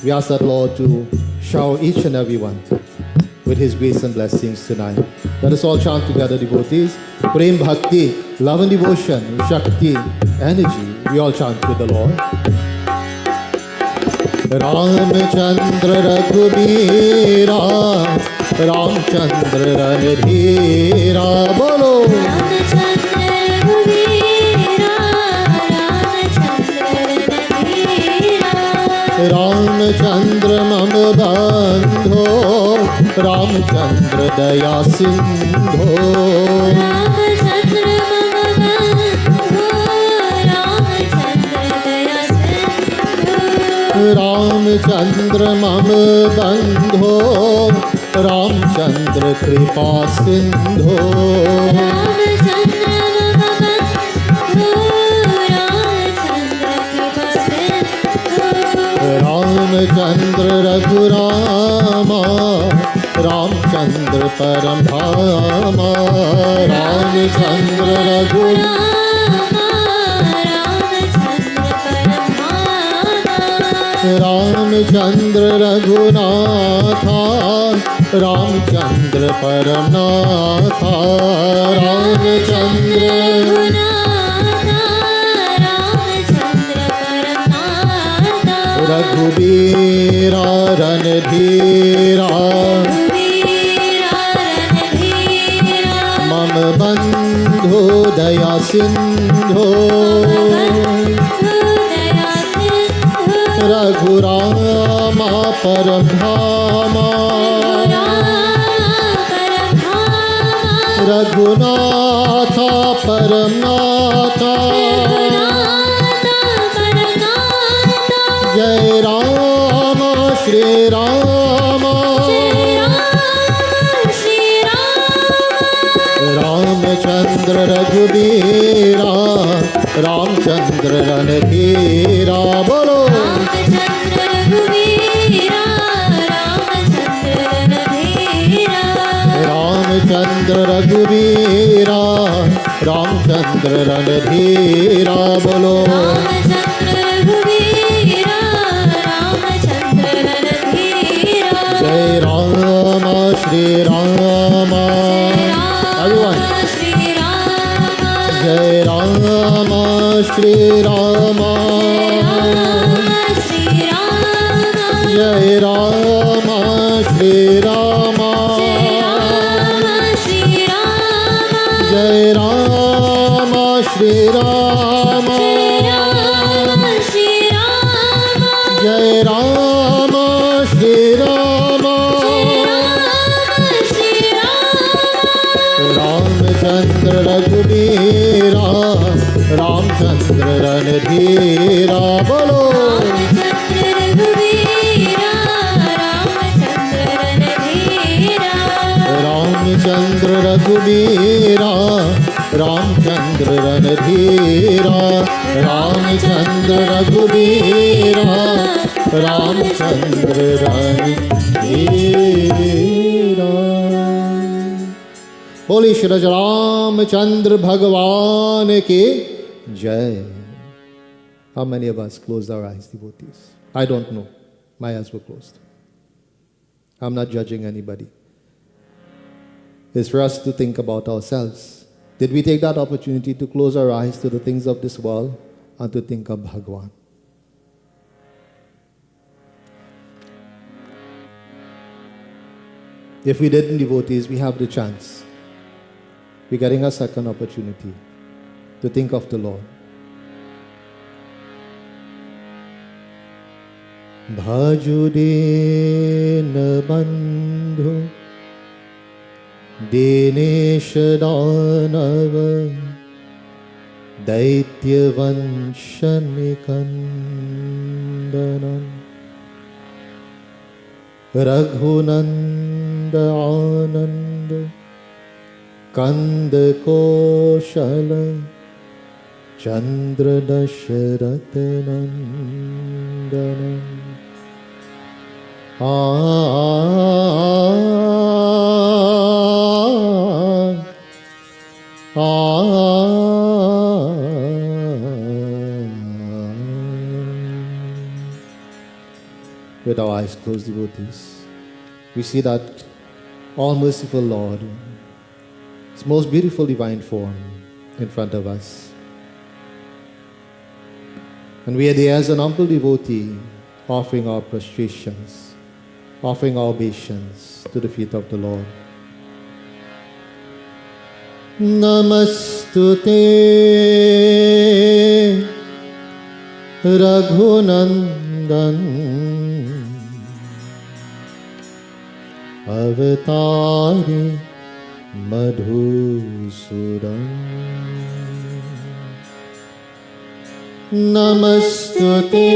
we ask that Lord to shower each and every one with His grace and blessings tonight. Let us all chant together, devotees. Prem Bhakti, love and devotion, Shakti, energy. We all chant with the Lord. Ramchandra Raghubira, Ramchandra Ranadhira, Bolo. Ramchandra रघुवीरा Ramchandra रणधीरा Ramchandra मम बंधो रामचंद्र दया सिंधो रामचंद्र मम बंधो रामचंद्र दया सिंधो रामचंद्र मम बंधो रामचंद्र कृपा सिंधो रामचंद्र मम बंधो रामचंद्र कृपा सिंधो रामचंद्र रघुरामा रामचंद्र परम धामा रामचंद्र रघुरामा रामचंद्र परम धामा रामचंद्र रघुनाथा रामचंद्र परम नाथा रामचंद्र रघुबीरा रणधीरा मम बंधु दया सिंधो रघुरामा परम धामा रघुनाथा परम नाथा जय राम श्री राम रामचंद्र रघुबीरा रामचंद्र रणधीरा बोलो रामचंद्र रघुवीरा रामचंद्र रणधीरा रामचंद्र रघुबीरा रामचंद्र रणधीरा बोलो रामचंद्र रघुवीरा रामचंद्र रणधीरा जय राम श्री राम everyone श्री राम जय राम श्री राम श्री राम जय Ram Shri Rama, Shri Rama, Jai Rama, Shri Rama, Shri Rama, Ramchandra Raghubira, Ramchandra Ranadhira, Bolo. Ramchandra Raghubira, Ramchandra Ranadhira, Ramchandra Raghubira, Ramchandra Ranadhira. Holy Shri Ramchandra Bhagavan ki Jai. How many of us closed our eyes, devotees? I don't know. My eyes were closed. I'm not judging anybody. It's for us to think about ourselves. Did we take that opportunity to close our eyes to the things of this world and to think of Bhagavan? If we didn't, devotees, we have the chance. We're getting a second opportunity to think of the Lord. Bhajudena bandhu Dinesh Danav Daityavanshanikandanam Raghunanda Ananda Kanda Koshala Chandra Dasharatanandanam With our eyes closed, devotees, we see that all-merciful Lord, His most beautiful divine form in front of us. And we are there as an humble devotee, offering our prostrations, offering our obeisance to the feet of the Lord. Namastute Raghunandan Avatari Madhusudan Namastute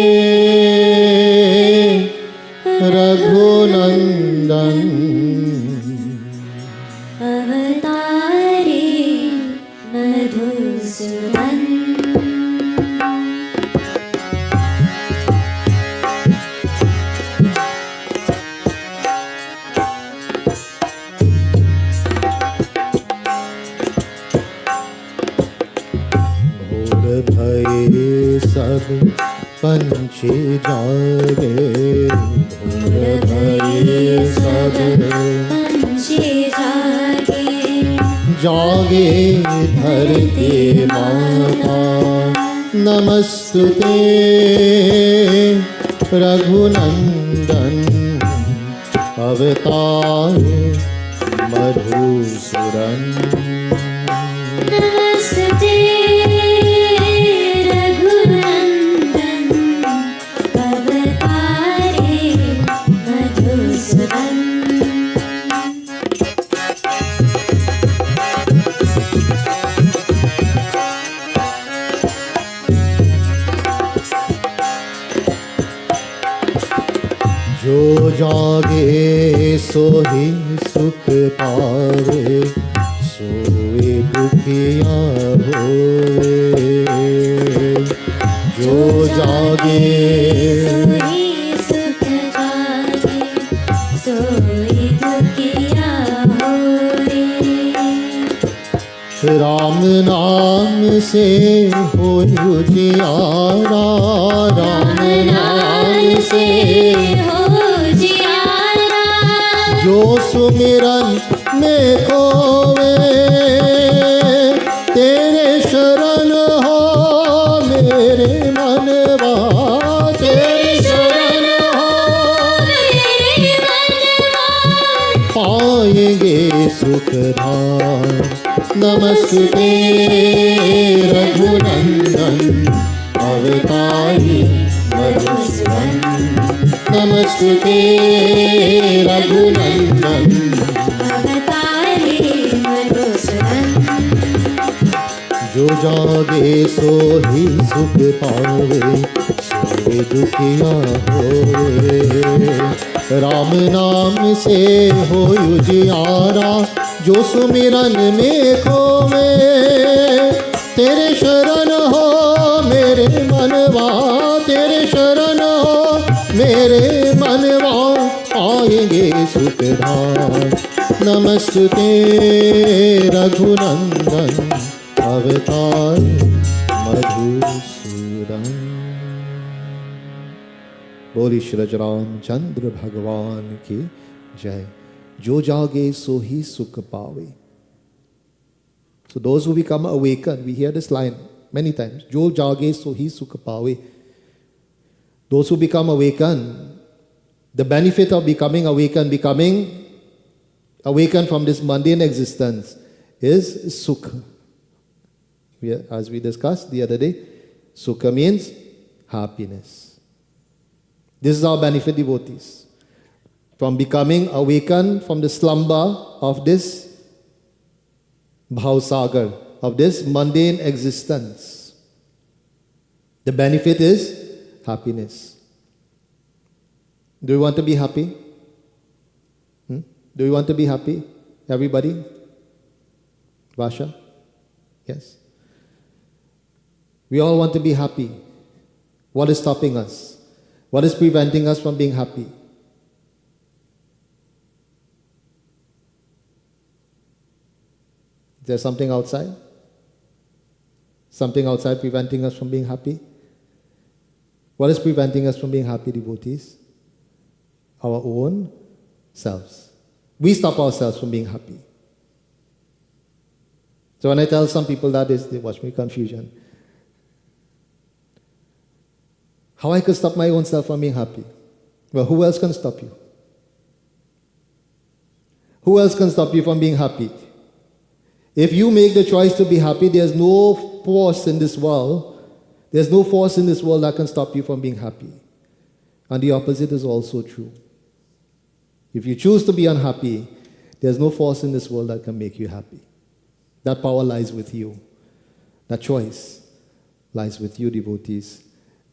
Raghunandan Avatari Madhusudan. सब पंछी जागे भोर भये सब पंछी जागे जागे धरती माता नमस्तुते रघुनंदन अवतार मधुसूदन नमस्ते जो जागे सोही सुख पावे सोए दुखिया होवे जो जागे सोई सुख जागे सोई दुखिया होए राम नाम से हो उजियारा राम नाम से जो सुमिरन में खोवे तेरे शरण हो मेरे मनवा तेरे शरण हो मेरे मनवा पाएंगे सुख धाम नमस्ते अवतारी मधुसूदन नमस्ते रघुनंदन अवतारी मधुसूदन जो जागे सो ही सुख पावे सोए दुखिया होए राम नाम से हो उजियारा जो सुमिरन में खोवे तेरे शरण हो मेरे मनवा तेरे शरण हो मेरे मनवा आएंगे सुख धाम नमस्ते रघुनंदन अवतार मधुसूदन बोली श्री रामचंद्र भगवान की जय जो जागे सो ही सुख पावे. So those who become awakened, we hear this line many times. Jo jage so hi sukh pawe. Those who become awakened, the benefit of becoming awakened from this mundane existence is sukha. As we discussed the other day, sukha means happiness. This is our benefit, devotees. From becoming awakened from the slumber of this bhausagar, of this mundane existence. The benefit is happiness. Do you want to be happy? Do you want to be happy? Everybody? Vasha? Yes. We all want to be happy. What is stopping us? What is preventing us from being happy? Is there something outside? Something outside preventing us from being happy? What is preventing us from being happy, devotees? Our own selves. We stop ourselves from being happy. So when I tell some people that, they watch me confusion. How I could stop my own self from being happy? Well, who else can stop you? Who else can stop you from being happy? If you make the choice to be happy, there's no force in this world. There's no force in this world that can stop you from being happy. And the opposite is also true. If you choose to be unhappy, there's no force in this world that can make you happy. That power lies with you. That choice lies with you, devotees.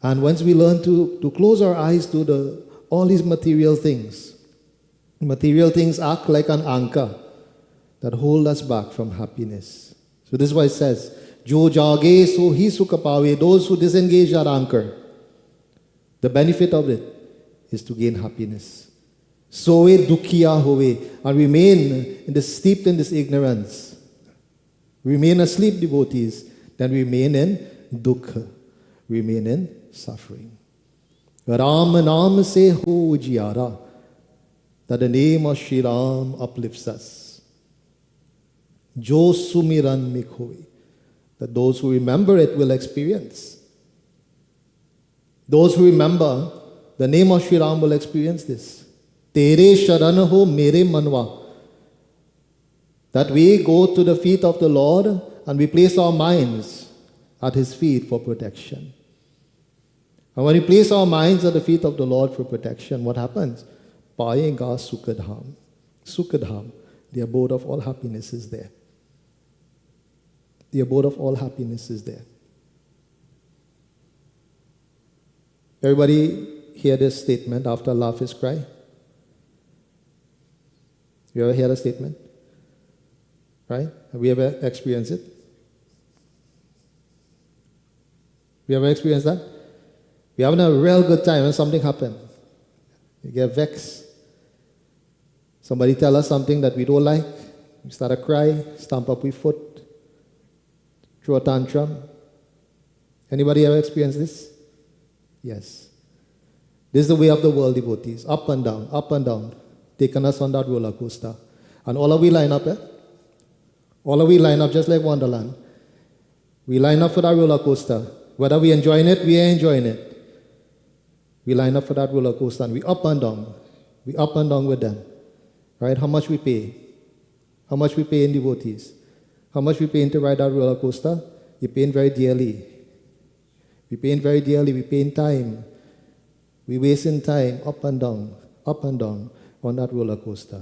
And once we learn to close our eyes to all these material things act like an anchor that hold us back from happiness. So this is why it says, Jo jage so hi sukha paave, those who disengage that anchor, the benefit of it is to gain happiness. Soe dukhiya hove, and remain steeped in this ignorance. Remain asleep, devotees, then remain in dukkha, remain in suffering. Ram naam se ho ujiyara, that the name of Shri Ram uplifts us. Jo sumiran mein khoye, that those who remember it will experience. Those who remember the name of Shri Ram will experience this. Tere sharan ho mere manwa. That we go to the feet of the Lord and we place our minds at His feet for protection. And when we place our minds at the feet of the Lord for protection, what happens? Payega Sukhadham. Sukhadham, the abode of all happiness is there. The abode of all happiness is there. Everybody hear this statement, after laugh is cry? You ever hear a statement? Right? Have we ever experienced it? We ever experienced that? We're having a real good time when something happens. You get vexed. Somebody tell us something that we don't like. We start to cry, stamp up with foot, throw a tantrum. Anybody ever experienced this? Yes. This is the way of the world, devotees. Up and down, taking us on that roller coaster. And all of we line up, All of we line up just like Wonderland. We line up for that roller coaster. Whether we enjoying it, we are enjoying it. We line up for that roller coaster and we up and down. We up and down with them. Right? How much we pay? How much we pay in devotees? How much we pay to ride that roller coaster? You're paying very dearly. We paying very dearly. We paying time. We wasting time up and down on that roller coaster.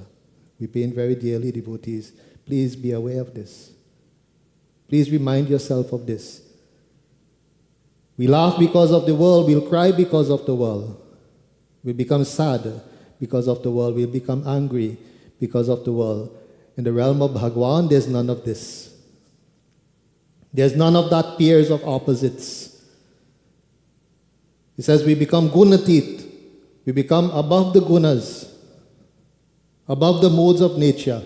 We paying very dearly, devotees. Please be aware of this. Please remind yourself of this. We laugh because of the world. We'll cry because of the world. We'll become sad because of the world. We'll become angry because of the world. In the realm of Bhagwan, there's none of this. There's none of that pairs of opposites. It says we become gunatit. We become above the gunas, above the modes of nature.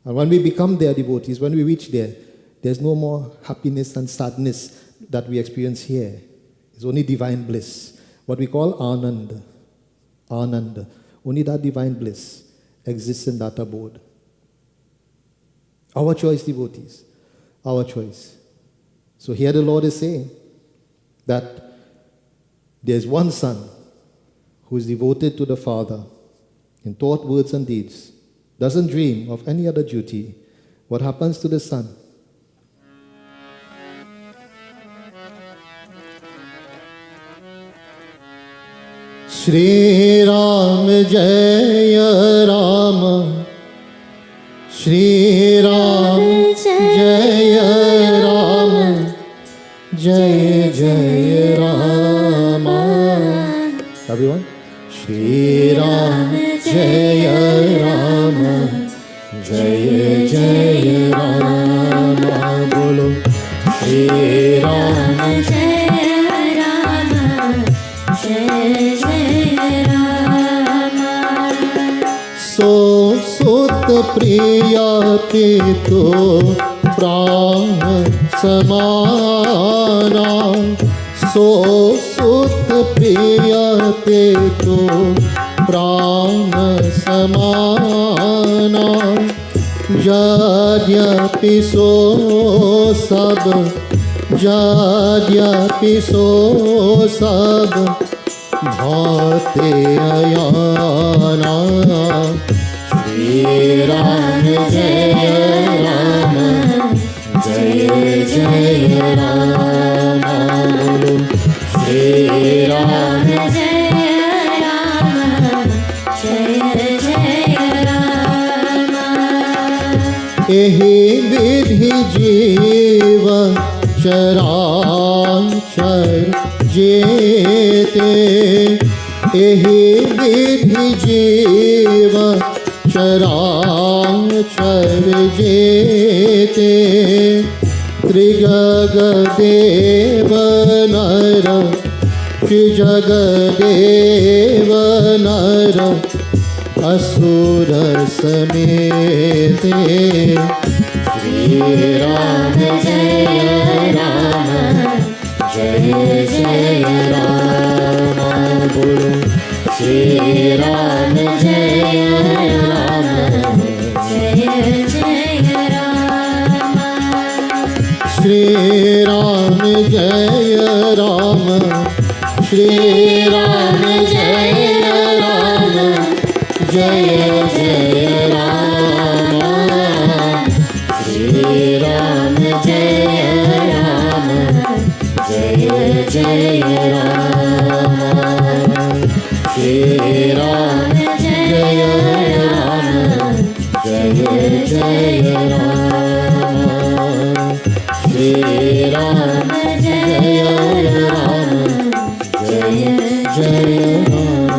And when we become there, devotees, when we reach there, there's no more happiness and sadness that we experience here. It's only divine bliss. What we call anand. Anand. Only that divine bliss exists in that abode. Our choice, devotees. Our choice. So here the Lord is saying that there's one son who is devoted to the Father in thought, words, and deeds. Doesn't dream of any other duty. What happens to the son? Shri Ram Jaya Ram, Shri Ram Jaya Ram, Jaya Jaya Rama. Everyone? Shri Ram Jaya Rama, Jaya Jaya Rama. Bolo Shri Ram Jaya Rama, Jaya Jaya Rama. So Sut Priya Pito Prana Samana. So Sut Priya Pito Prana Samana. Jadyapi so sab, Jadyapi so sab, Bhate ayana. Shri Ram Jaya Rama, Jaya Jaya Rama. Shri Ram Jaya Rama, Jaya Jaya Rama. Ehi vidhi jiva charanchar jete. Ehi vidhi jiva charanchar jete. Trijagadeva nara, Trijagadeva nara, Asura samete. Shri Ram Jaya Rama, Jaya Jaya Rama. Bolo Shri Ram Jaya Rama, Jaya Jaya Rama. Shri Ram Jaya Rama, Shri Ram Jaya Rama, Jaya Jaya Rama. Shri Ram Jaya Rama, Jaya Jaya Rama. Shri Ram Jaya Rama, Jaya Jaya Rama. Shri Ram Jaya Rama, Jaya Jaya Rama.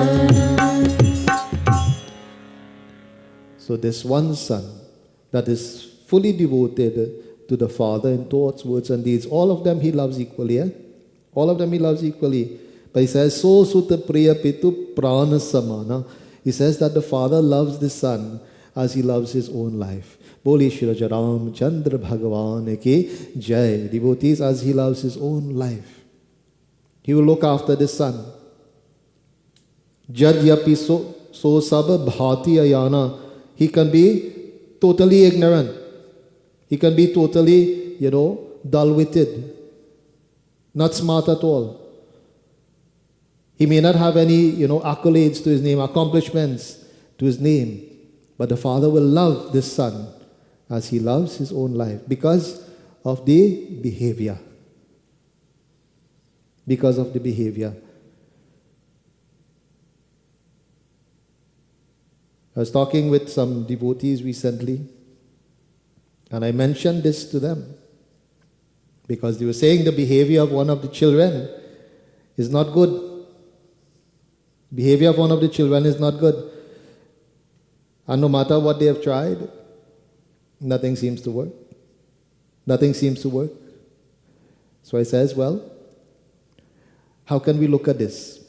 So this one son that is fully devoted to the Father in thoughts, words, and deeds, all of them he loves equally. All of them he loves equally. But he says, So Sutta Priya Pitu Prana Samana. He says that the Father loves the Son as he loves his own life. Boli Shri Ram Chandra Bhagavan Ki Jai. Devotees, as he loves his own life, he will look after the Son. Jadyapi so sab bhati ayana. He can be totally ignorant. He can be totally, dull-witted. Not smart at all. He may not have any, accolades to his name, accomplishments to his name. But the Father will love this Son as he loves his own life because of the behavior. because of the behavior. I was talking with some devotees recently, and I mentioned this to them because they were saying the behavior of one of the children is not good. Behavior of one of the children is not good. And no matter what they have tried, nothing seems to work. Nothing seems to work. So I says, well, how can we look at this?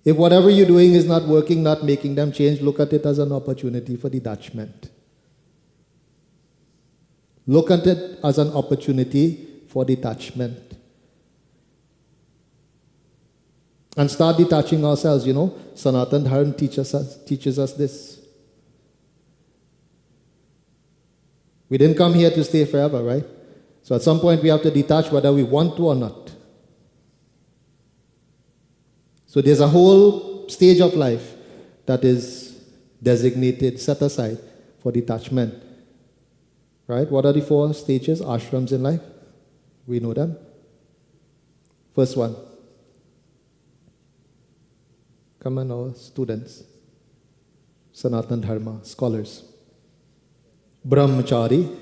If whatever you're doing is not working, not making them change, look at it as an opportunity for detachment. Look at it as an opportunity for detachment. And start detaching ourselves. You know, Sanatan Dharma teaches us this. We didn't come here to stay forever, right? So at some point we have to detach whether we want to or not. So there's a whole stage of life that is designated, set aside for detachment. Right? What are the 4 stages, ashrams in life? We know them. First one. Come on, our students. Sanatana Dharma, scholars. Brahmachari.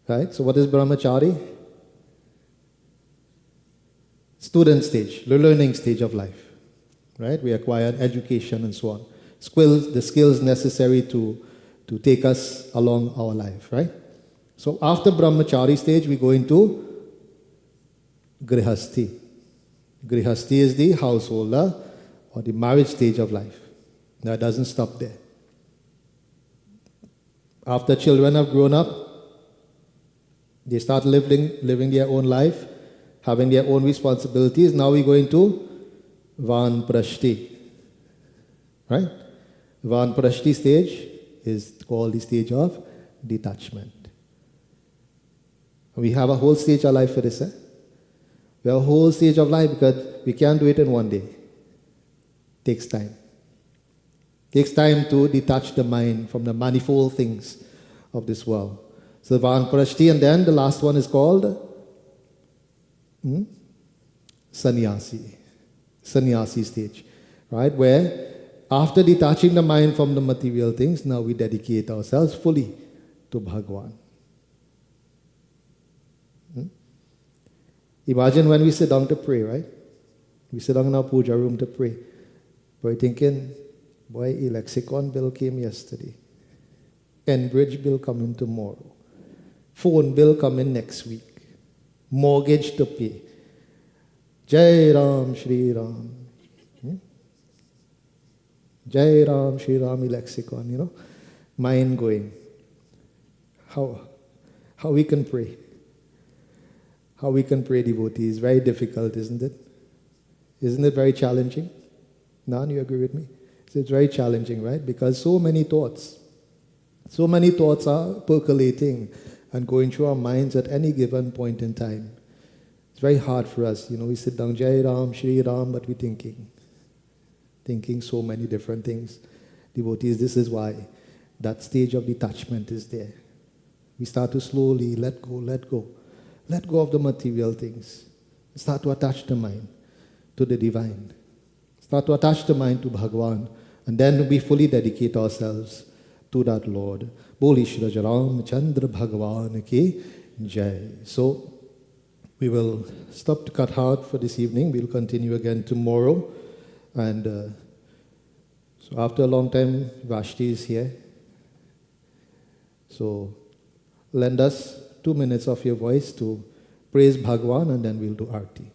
Right? So what is Brahmachari? Student stage, the learning stage of life. Right? We acquire education and so on. The skills necessary to take us along our life, right? So after Brahmachari stage, we go into Grihasti. Grihasti is the householder or the marriage stage of life. That doesn't stop there. After children have grown up, they start living their own life, having their own responsibilities. Now we go into Vanprashti. Right? Vanprashti stage is called the stage of detachment. We have a whole stage of life for this. We have a whole stage of life because we can't do it in one day. Takes time. Takes time to detach the mind from the manifold things of this world. So Vanprashti, and then the last one is called Sannyasi. Sannyasi stage. Right? Where after detaching the mind from the material things, now we dedicate ourselves fully to Bhagwan. Imagine when we sit down to pray, right? We sit down in our puja room to pray. We're thinking, boy, lexicon bill came yesterday. Enbridge bill coming tomorrow. Phone bill coming next week. Mortgage to pay. Jai Ram, Shri Ram. Jai Ram, Shri Ram, lexicon, you know. Mind going. How we can pray. How we can pray, devotees. Very difficult, isn't it? Isn't it very challenging? Nan, you agree with me? So it's very challenging, right? Because so many thoughts are percolating and going through our minds at any given point in time. It's very hard for us. You know, we sit down, Jai Ram, Shri Ram, but we're thinking so many different things. Devotees, this is why that stage of detachment is there. We start to slowly let go of the material things. Start to attach the mind to the divine. Start to attach the mind to Bhagwan. And then we fully dedicate ourselves to that Lord. Boli Shri Ram Chandra Bhagwan ki Jai. So we will stop to cut hard for this evening. We'll continue again tomorrow. And so after a long time, Vashti is here. So lend us 2 minutes of your voice to praise Bhagwan, and then we'll do Arti.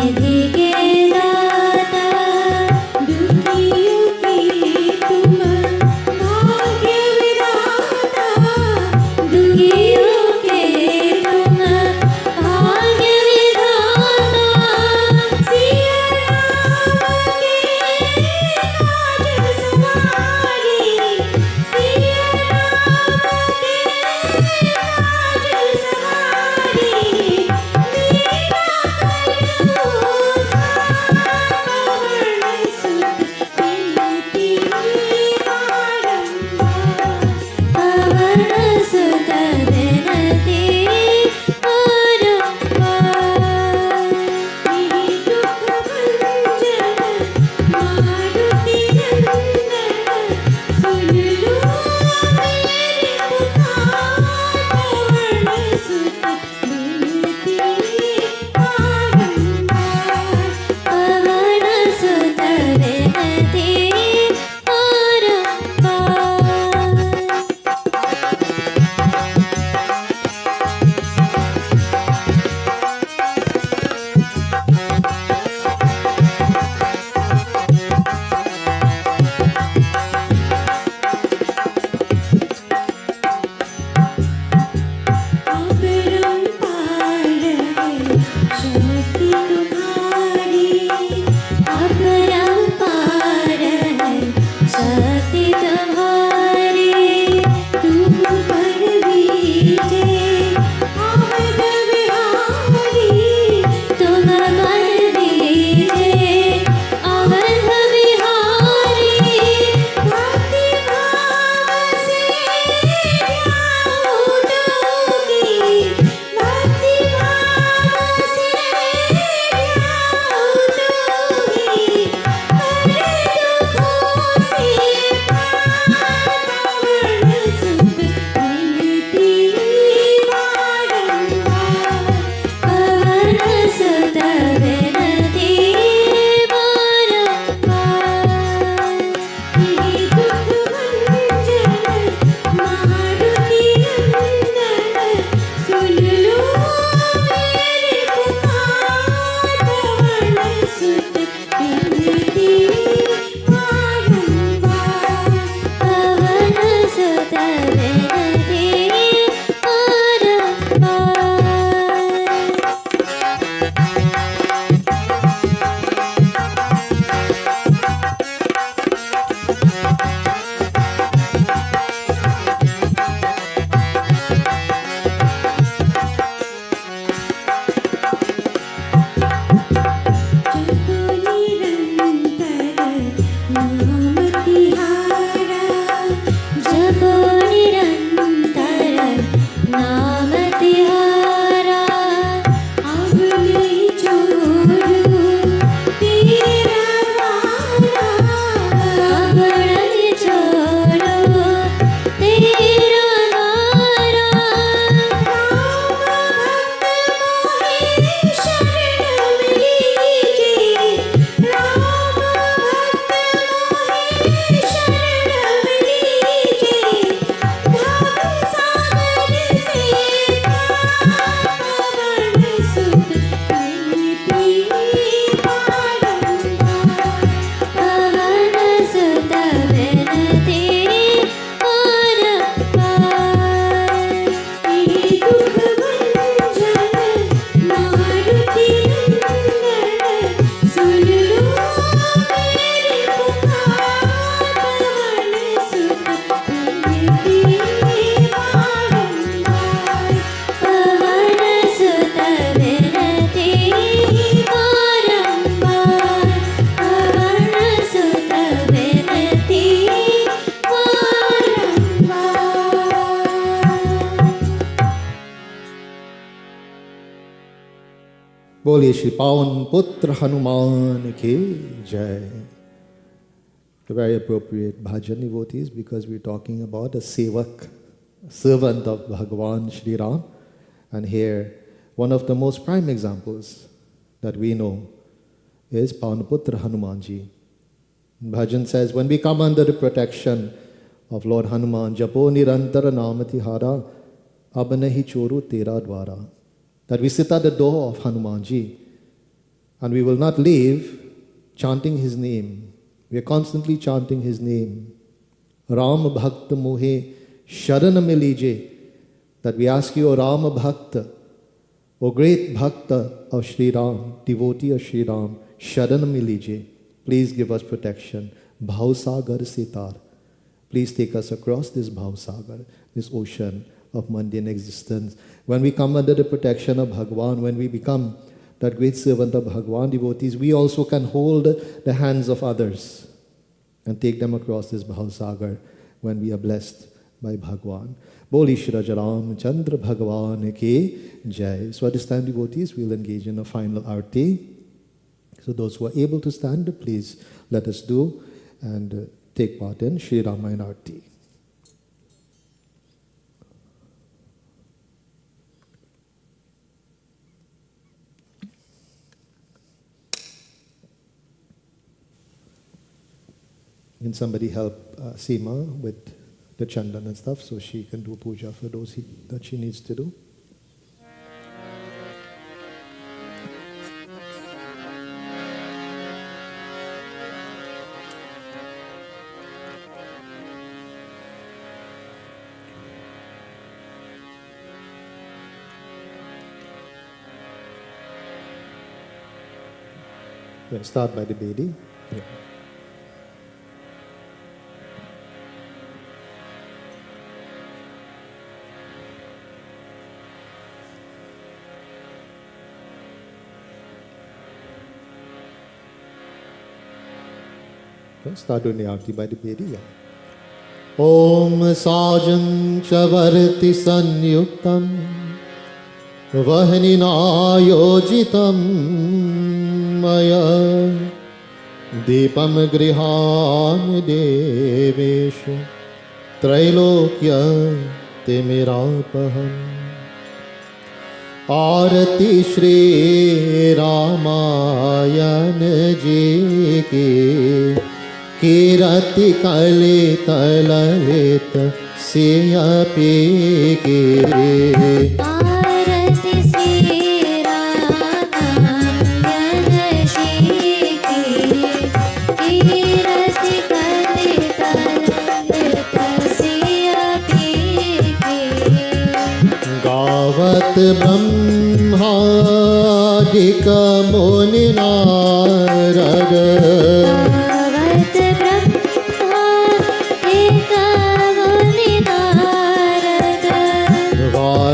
निधि के दाता दुखियों की तुम भाग्य विधाता दुखियों के तुम भाग्य विधाता सिया राम के काज सवारी सिया राम के काज सवारी मीरा करो पवन सुत विनती बारंबार पवन सुत विनती बारंबार मेरे दुख भंजन मारुति नंदन सुन लो मेरी पुकार पवन सुत विनती बारंबार पवन सुत विनती बारंबार अपरंपार है शक्ति तुम्हारी अपरंपार है शक्ति तुम्हारी तुम पर बीजे अवध विहारी तुम पर बीजे अवध विहारी भक्ति भाव से ध्याऊं दोगी भक्ति भाव से ध्याऊं दोगी हरे दुखों से पार पवन सुत विनती बारंबार पवन सुत विनती बारंबार मेरे दुख भंजन मारुति नंदन सुन लो मेरी पुकार पवन सुत विनती बारंबार पवन सुत विनती जपो निरंतर नाम तिहारा अब नहीं छोड़ू तेरा वारा अब नहीं छोड़ू तेरा वारा राम भक्त मोहि शरण लीजिए राम भक्त मोहि शरण लीजिए भव सागर से पार पवन सुत विनती बारंबार पवन सुत विनती बारंबार मेरे दुख भंजन मारुति नंदन सुन लो मेरी पुकार पवन सुत विनती बारंबार पवन सुत विनती बारंबार पवन सुत विनती बारंबार बोलिए श्री पावन पुत्र हनुमान की जय. A very appropriate bhajan, devotees, because we're talking about a sevak, servant of Bhagavan Shri Ram. And here, one of the most prime examples that we know is Pavanaputra Hanumanji. Bhajan says, when we come under the protection of Lord Hanuman, Japo Nirantara Namati Hara, Abanahi Choru Tera Dwara, that we sit at the door of Hanumanji And we will not leave chanting his name. We are constantly chanting his name. Ram Bhakta Mohe Sharana Milije. That we ask you, O Rama Bhakta, O great Bhakta of Sri Ram, devotee of Sri Ram, Sharana Milije. Please give us protection. Bhausagar Sitar. Please take us across this Bhausagar, this ocean of mundane existence. When we come under the protection of Bhagwan, when we become that great servant of Bhagwan devotees, we also can hold the hands of others and take them across this Bhausagar when we are blessed by Bhagwan. Boli Shri Ram Chandra Bhagwan Ki Jai. So at this time, devotees, we'll engage in a final arti. So those who are able to stand, please let us do and take part in Shri Ramayan Arti. Can somebody help Seema with the chandan and stuff so she can do puja for those that she needs to do? Yeah, start by the Bedi. Yeah. Okay, start doing the Aarti by the Bedi. Yeah. Om Sajam Chavarti Sanyuktam Vahanina Yojitam Maya Deepam Grihan Deveshu Trailokya Timirapaham Aarati Shri Ramayan Ji Ki Kirati Kalita Lalita Siya Piki Aarati Shri Ramayan Ji Ki Kirati Kalita Lalita Siya Piki Gavat Brahmadika Muni Narada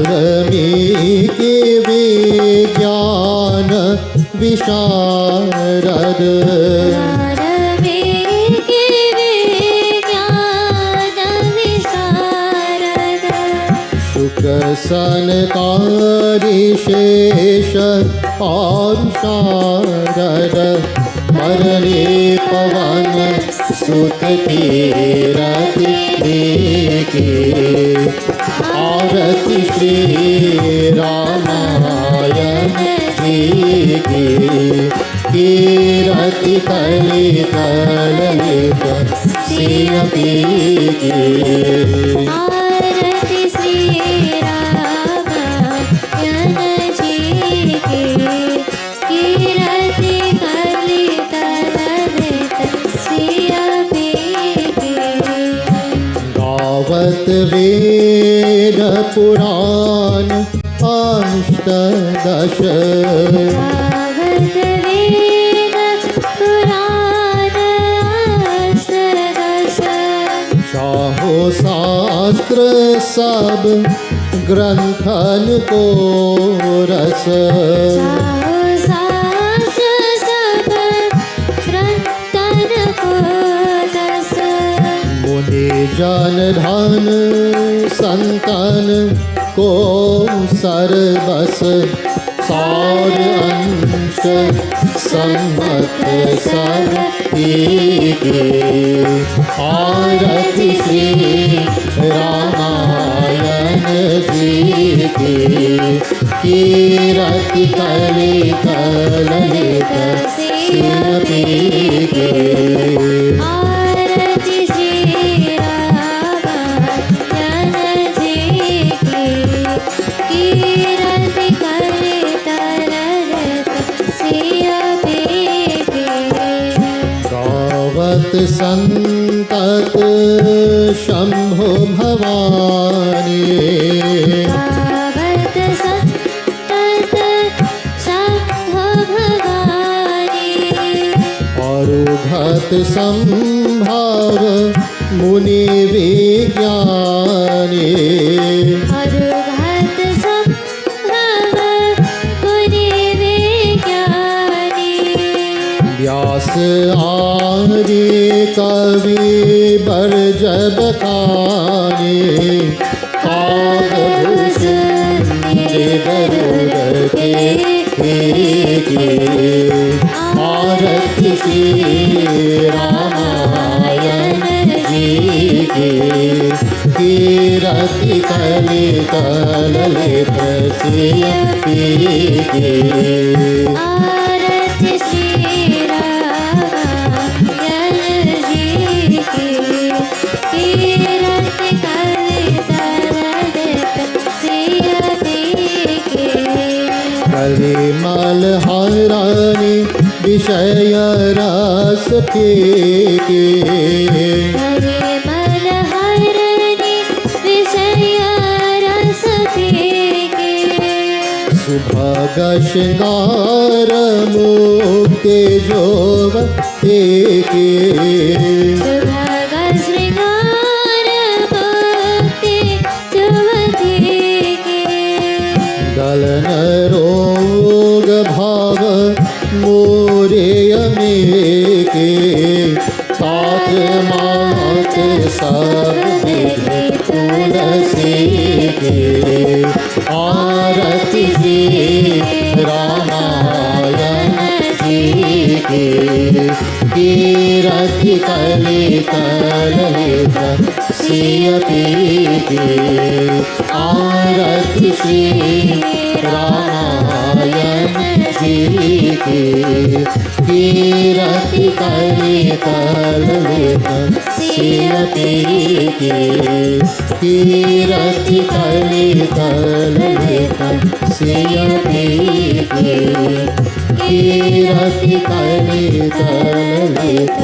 Valmiki Vijnana Visharad Valmiki Vijnana Visharad Shukra Sanatari Shesha Sharad Parane Pavana Sutatirati Deke Aarati Shri Ramayan Ji Ki Kirati Kalita Lalita Siya Piki Aarati Shri Ramayan Ji Ki Kirati Kalita Lalita Siya Piki Gavat Veda Puran Ashtadash Gavat Veda Puran Ashtadash Shaho Shastra Sab Granthan Ko Ras Chaho Shastra Sab Granthan Ko Ras Muni Jan Dhan Santan Ko Sarvas Saur Ansh Sammat Sab Eki Aarati Shri Ramayan Ji Ki Kirati Kalita Lalita Siya Piki Aarati Shri Ramayan Ji Ki Kirati Kalita Lalita Siya संतत शंभो भवानी पावत संतत शंभो भवानी अरुघत संभाव मुनि विज्ञानी अरुघत संभव मुनि विज्ञानी व्यास आदि कवि बरजब खानी कागभूषण गरुड़ के आरती श्री रामायण जी की कीरति कलित ललित सियपी की आरती श्री रामायण जी की कीरति कलित ललित सियपी की परिमल हरानी विषय रस फीके परिमल हरणी विषय रस फीके सुभग श्रृंगार मुक्ति जोवते के सुभग श्रृंगार मुक्ति जुवती के गलन रोग भाव मोरे में के तात मात सब विधि तुलसी के आरती श्री रामायण जी की कीरति कलित ललित सियपी की आरती श्री रामायण जी की कीरति कलित ललित सियपी की कीरति कलित ललित सियपी की कीरति कलित ललित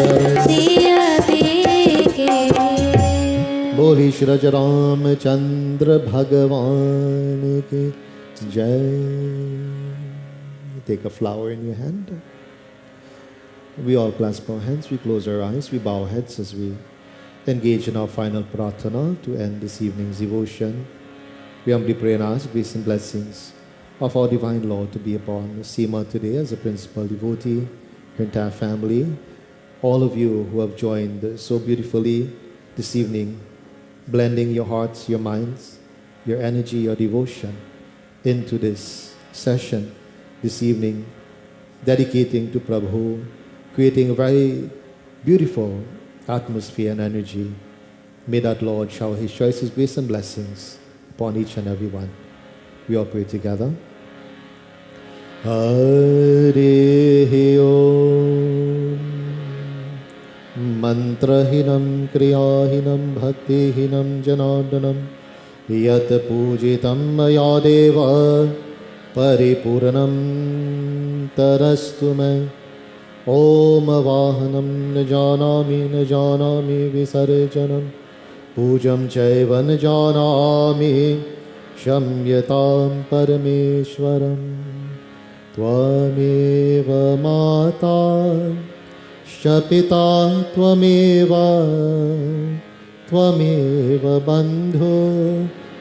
सियपी के बोली श्री रामचंद्र भगवान की जय. Take a flower in your hand. We all clasp our hands, we close our eyes, we bow our heads as we engage in our final pratana to end this evening's devotion. We humbly pray and ask grace and blessings of our Divine Lord to be upon Seema today as a principal devotee, her entire family, all of you who have joined so beautifully this evening, blending your hearts, your minds, your energy, your devotion into this session this evening, dedicating to Prabhu, creating a very beautiful atmosphere and energy. May that Lord shower His choices, grace and blessings upon each and every one. We all pray together. Hare Om Mantrahinam Kriyahinam Bhaktihinam Janardanam Yat Pujitam Maya Deva Paripurnam Tarastu Me Om Vahanam न जानami Visarjanam Pujam Chaiva न जानami Shamyatam Parameshwaram Tvameva Mata Shapita Tvameva Tvameva Bandhu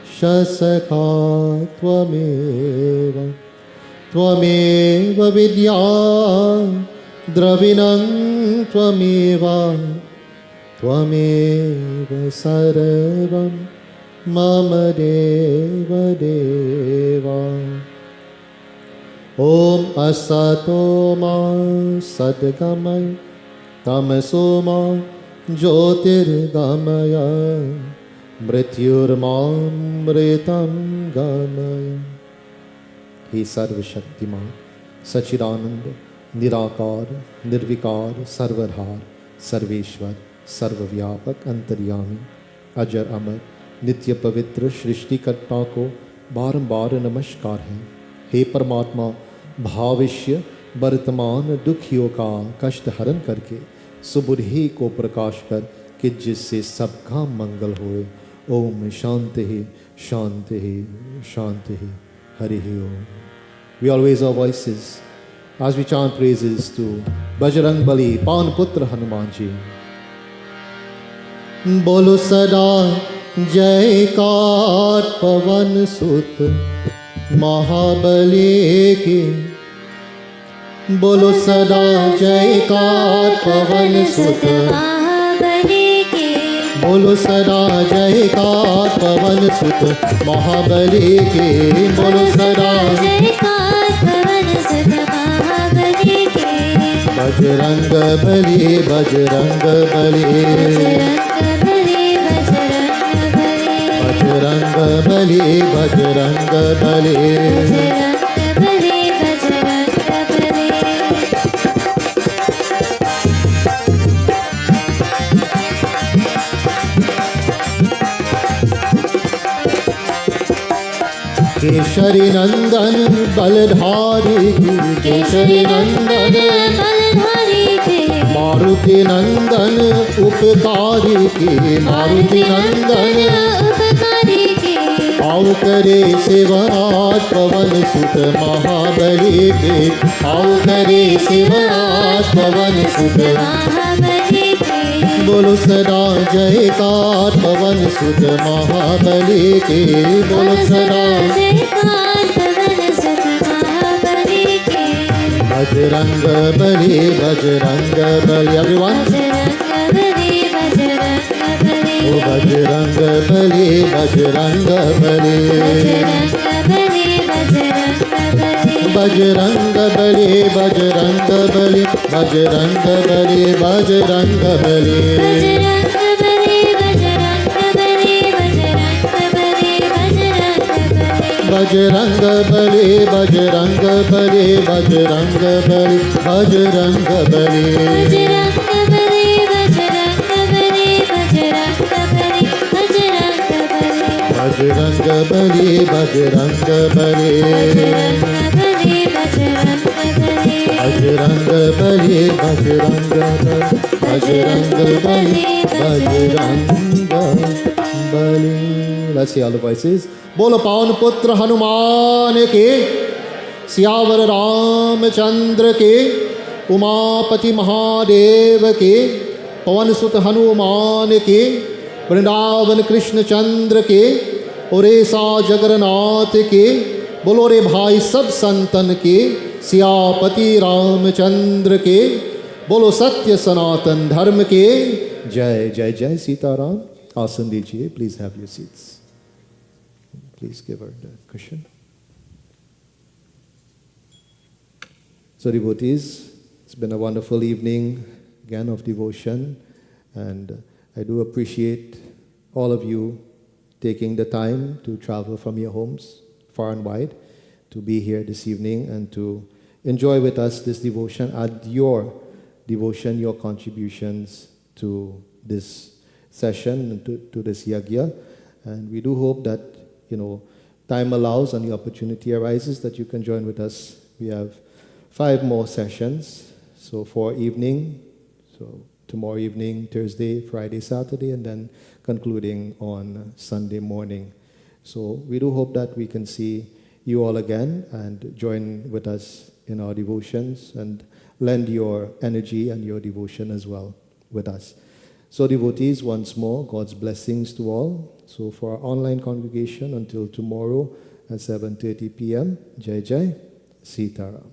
Shasaka Tvameva Tvameva Vidya Dravinam Tvameva Tvameva Sarvam Mama Deva Deva Om Asato Ma Sadgamaya Tamaso Ma Jyotirgamaya Mrityurmamritam Gamaya. He Sarva Shaktiman Sachidananda Nirakar Nirvikar Sarvarhar Sarveshwar Sarvavyapak Antaryami Ajar Amar नित्य पवित्र सृष्टिकर्ता को बारंबार नमस्कार है. हे परमात्मा, भविष्य वर्तमान दुखियों का कष्ट हरण करके सुबुद्धि को प्रकाश कर कि जिससे सबका मंगल होए। ओम शांति शांति शांति हरि ओम। We all raise our voices as we chant praises to Bajrang Bali, Pawan Putra Hanuman ji. बोलो सदा जयकार पवन सुत महाबली की। बोलो सदा जयकार पवन सुत महाबली के। बोलो सदा जयकार पवन सुत महाबली के। बोलो सदा जयकार पवन सुत महाबली के। बजरंग बली बजरंग बली बजरंग बली बजरंग बली बजरंग बली बजरंग बली। केशरी नंदन बलधारी की। केशरी नंदन बलधारी के। मारुति नंदन उपकारी की। मारुति नंदन उपकारी के। आओ करे सेवराज पवन सुत महाबली के। आओ करे सेवराज पवन सुत महाबली के। बोलो सदा जयकार पवन सुत महाबली के। बोलो सदा जयकार पवन सुत महाबली के। Bajrang Bali Bajrang Bali. Everyone Bajrang Bali Bajrang Bali Bajrang Bali Bajrang Bali Bajrang Bali Bajrang Bali Bajrang Bali Bajrang Bali Bajrang Bali Bajrang Bali Bajrang Bali Bajrang Bali Bajrang Bali Bajrang Bali Bajrang Bali. Let's see all the voices. बोलो पावन पुत्र हनुमान के। सियावर रामचंद्र के। उमापति महादेव के। पवन सुत हनुमान के। वृंदावन कृष्ण चंद्र के। और ऐसा जगन्नाथ के। बोलो रे भाई सब संतन के। सियापति रामचंद्र के। बोलो सत्य सनातन धर्म के। जय जय जय सीताराम। आसन दीजिए, please have your seats. Please give her the cushion. So devotees, it's been a wonderful evening again of devotion, and I do appreciate all of you taking the time to travel from your homes far and wide to be here this evening and to enjoy with us this devotion, add your devotion, your contributions to this session, to this yagya. And we do hope that time allows and the opportunity arises that you can join with us. We have 5 more sessions. So for evening, so tomorrow evening, Thursday, Friday, Saturday, and then concluding on Sunday morning. So we do hope that we can see you all again and join with us in our devotions and lend your energy and your devotion as well with us. So devotees, once more, God's blessings to all. So for our online congregation until tomorrow at 7:30 p.m. Jai Jai Sitaram.